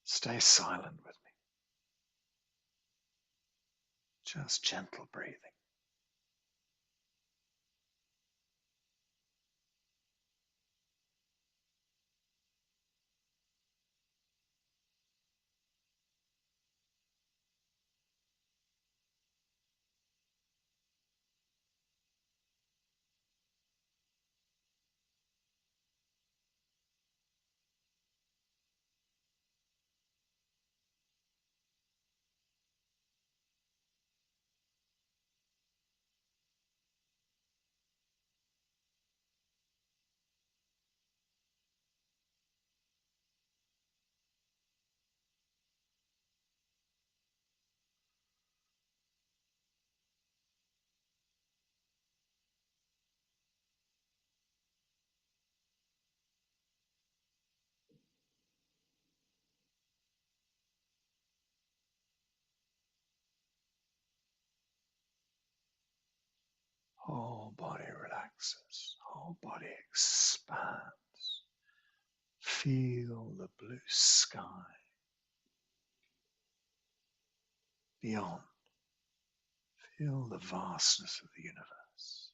Stay silent with me. Just gentle breathing. relaxes, whole body expands. Feel the blue sky beyond. Feel the vastness of the universe.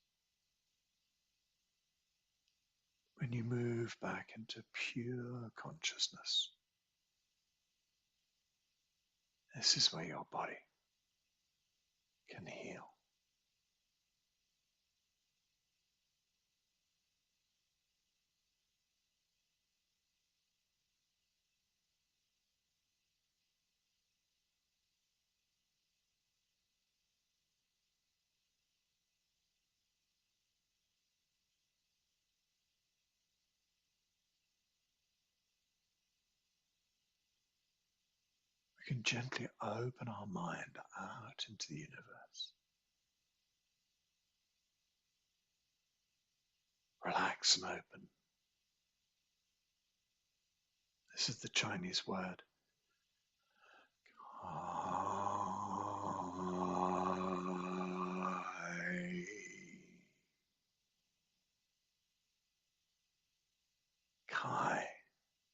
When you move back into pure consciousness, this is where your body can heal. We can gently open our mind out into the universe. Relax and open. This is the Chinese word. Kai.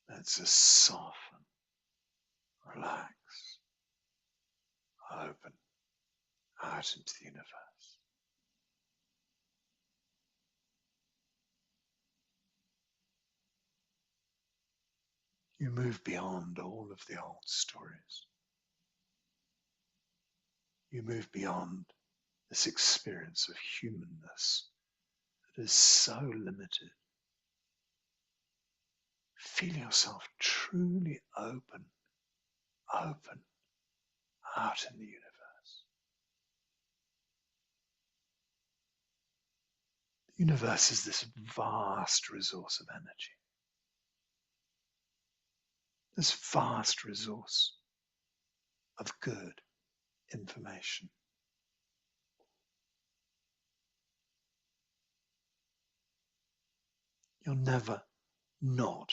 Let's just soften, relax, open, out into the universe. You move beyond all of the old stories. You move beyond this experience of humanness that is so limited. Feel yourself truly open out in the universe. The universe is this vast resource of energy. This vast resource of good information. You're never not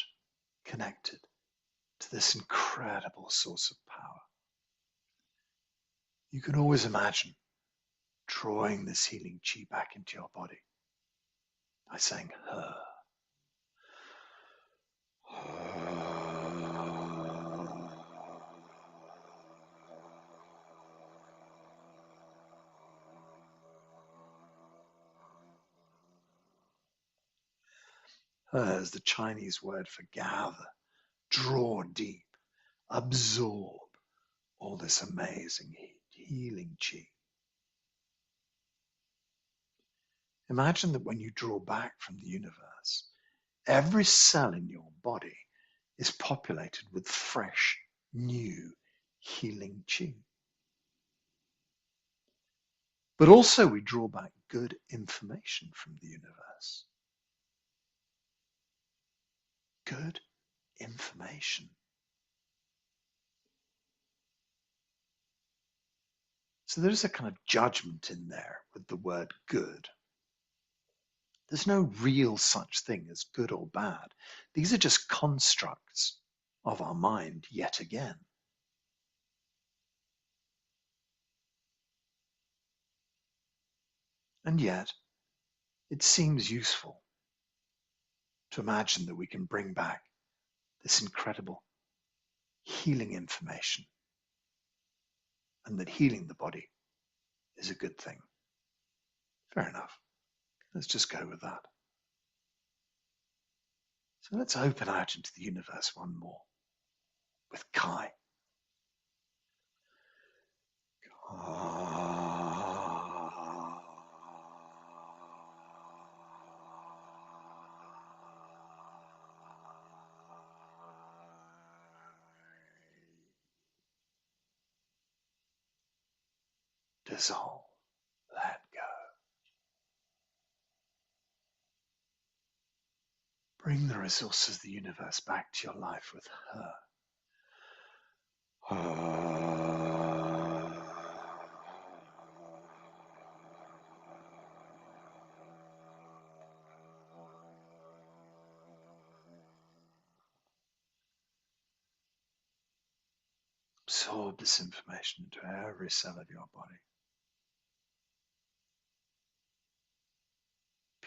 connected to this incredible source of power. You can always imagine drawing this healing chi back into your body by saying her. Her is the Chinese word for gather, draw deep, absorb all this amazing healing chi. Imagine that when you draw back from the universe, every cell in your body is populated with fresh, new, healing chi. But also we draw back good information from the universe. Good information. So there's a kind of judgment in there with the word good. There's no real such thing as good or bad. These are just constructs of our mind yet again. And yet, it seems useful to imagine that we can bring back this incredible healing information and that healing the body is a good thing. Fair enough. Let's just go with that. So let's open out into the universe one more with Kai. Dissolve, let go. Bring the resources of the universe back to your life with her. Absorb this information into every cell of your body.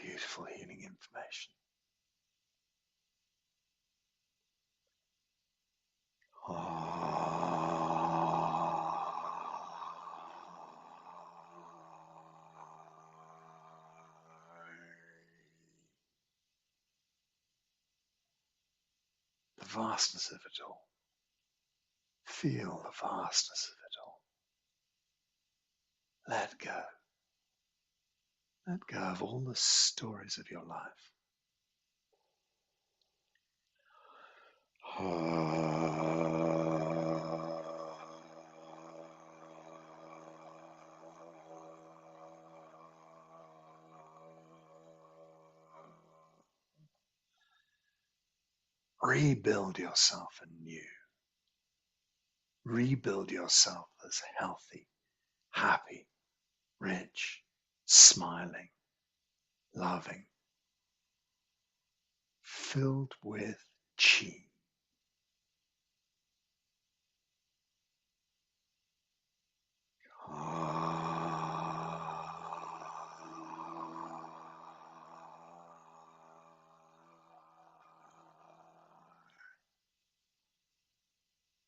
Beautiful healing information. The vastness of it all. Feel the vastness of it all. Let go. Let go of all the stories of your life. Rebuild yourself anew. Rebuild yourself as healthy, happy, rich, smiling, loving, filled with chi.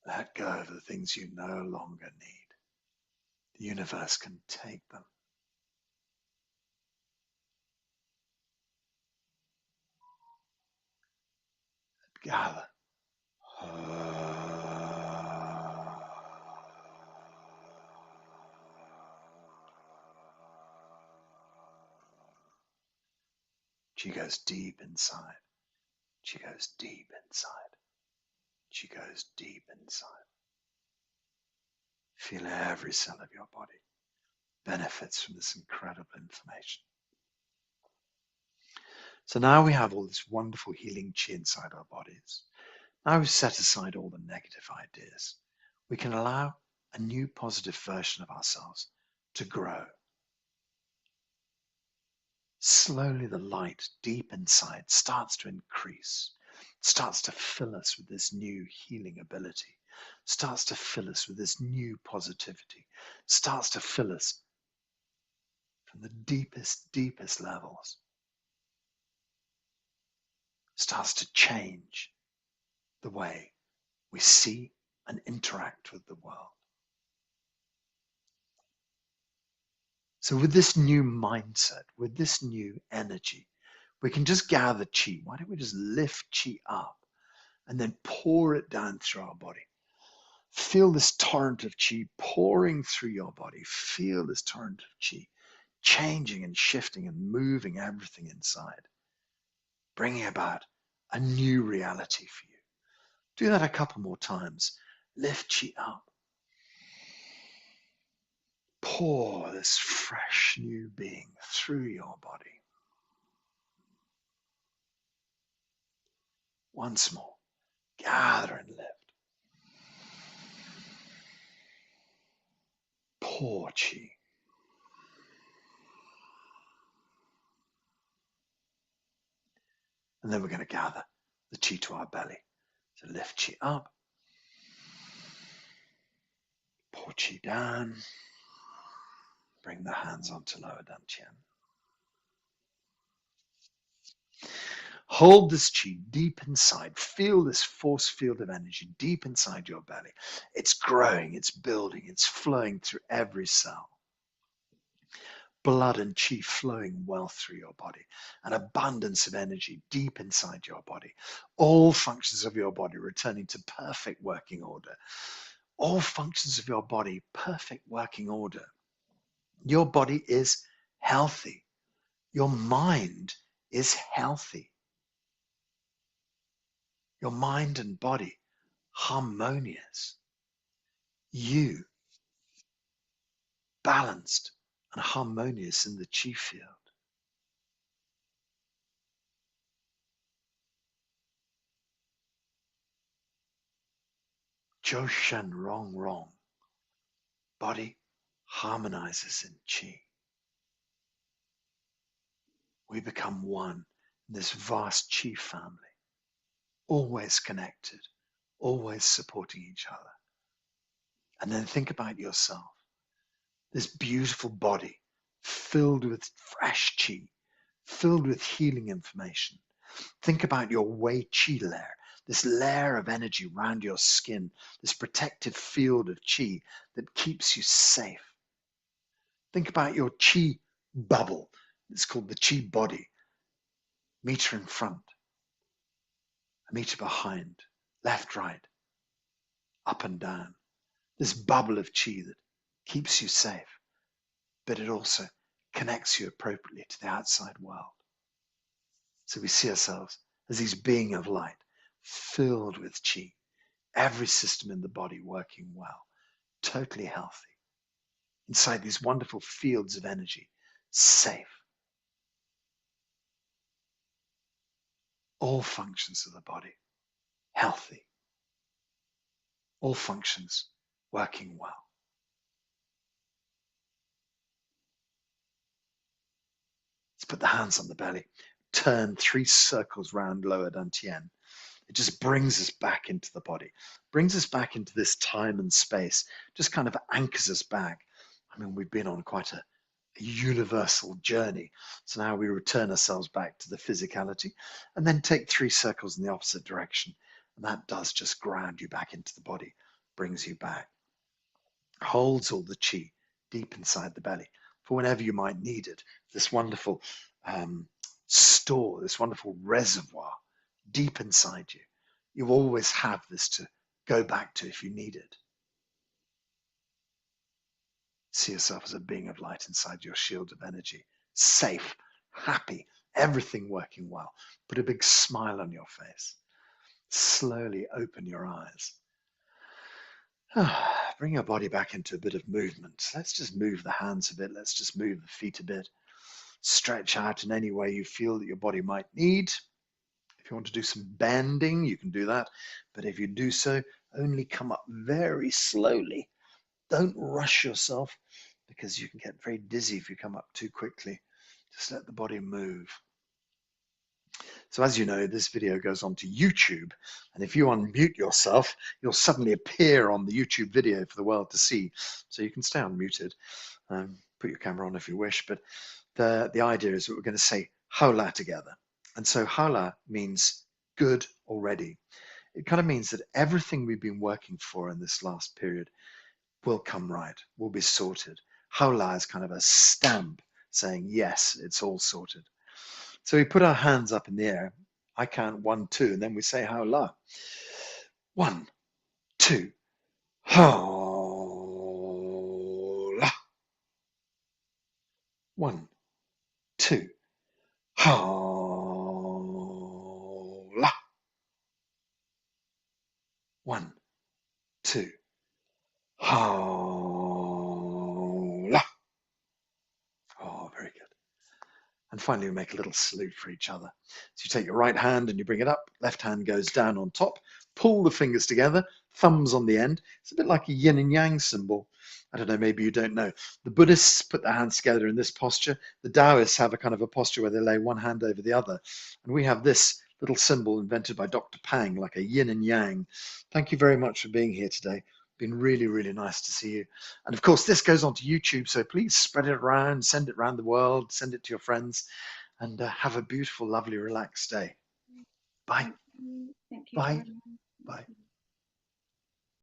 Let go of the things you no longer need. The universe can take them. Gather. She goes deep inside. She goes deep inside. She goes deep inside. Feel every cell of your body benefits from this incredible information. So now we have all this wonderful healing chi inside our bodies. Now we've set aside all the negative ideas. We can allow a new positive version of ourselves to grow. Slowly the light deep inside starts to increase, starts to fill us with this new healing ability, starts to fill us with this new positivity, starts to fill us from the deepest, deepest levels, starts to change the way we see and interact with the world. So with this new mindset, with this new energy, we can just gather chi. Why don't we just lift chi up and then pour it down through our body? Feel this torrent of chi pouring through your body. Feel this torrent of chi changing and shifting and moving everything inside, bringing about a new reality for you. Do that a couple more times. Lift chi up. Pour this fresh new being through your body. Once more, gather and lift. Pour chi. And then we're going to gather the chi to our belly. So lift chi up. Pour chi down. Bring the hands onto lower dantian. Hold this chi deep inside. Feel this force field of energy deep inside your belly. It's growing, it's building, it's flowing through every cell. Blood and chi flowing well through your body. An abundance of energy deep inside your body. All functions of your body returning to perfect working order. All functions of your body, perfect working order. Your body is healthy. Your mind is healthy. Your mind and body harmonious. You balanced and harmonious in the chi field. Zhou Shen Rong Rong. Body harmonizes in chi. We become one in this vast chi family, always connected, always supporting each other. And then think about yourself, this beautiful body filled with fresh chi, filled with healing information. Think about your 𝐬𝐞𝐥𝐟 layer, this layer of energy around your skin, this protective field of qi that keeps you safe. Think about your qi bubble. It's called the qi body. Meter in front, a meter behind, left, right, up and down. This bubble of qi that keeps you safe, but it also connects you appropriately to the outside world. So we see ourselves as these beings of light, filled with qi, every system in the body working well, totally healthy, inside these wonderful fields of energy, safe. All functions of the body, healthy. All functions working well. Let's put the hands on the belly, turn 3 circles round lower dantian. It just brings us back into the body, brings us back into this time and space, just kind of anchors us back. I mean, we've been on quite a universal journey. So now we return ourselves back to the physicality and then take 3 circles in the opposite direction. And that does just ground you back into the body, brings you back, holds all the qi deep inside the belly for whenever you might need it. This wonderful store, this wonderful reservoir deep inside you. You always have this to go back to if you need it. See yourself as a being of light inside your shield of energy, safe, happy, everything working well. Put a big smile on your face. Slowly open your eyes. Bring your body back into a bit of movement. Let's just move the hands a bit. Let's just move the feet a bit. Stretch out in any way you feel that your body might need. If you want to do some bending, you can do that. But if you do so, only come up very slowly. Don't rush yourself because you can get very dizzy if you come up too quickly. Just let the body move. So as you know, this video goes on to YouTube. And if you unmute yourself, you'll suddenly appear on the YouTube video for the world to see. So you can stay unmuted. Put your camera on if you wish. But the idea is that we're going to say 𝐬𝐿 together. And so 𝐬𝐿 means good already. It kind of means that everything we've been working for in this last period will come right, will be sorted. 𝐬𝐿 is kind of a stamp saying, yes, it's all sorted. So we put our hands up in the air. I count 1, 2, and then we say 𝐬𝐿. 1, 2, 𝐬𝐿. 1, 2, 𝐬𝐿. 1, 2, 𝐬𝐿. Oh, very good. And finally, we make a little salute for each other. So you take your right hand and you bring it up, left hand goes down on top, pull the fingers together, thumbs on the end. It's a bit like a yin and yang symbol. I don't know, maybe you don't know. The Buddhists put their hands together in this posture. The Taoists have a kind of a posture where they lay one hand over the other. And we have this little symbol invented by Dr. Pang, like a yin and yang. Thank you very much for being here today. Been really, really nice to see you. And of course, this goes on to YouTube, so please spread it around, send it around the world, send it to your friends, and have a beautiful, lovely, relaxed day. Bye. Thank you. Bye. Bye.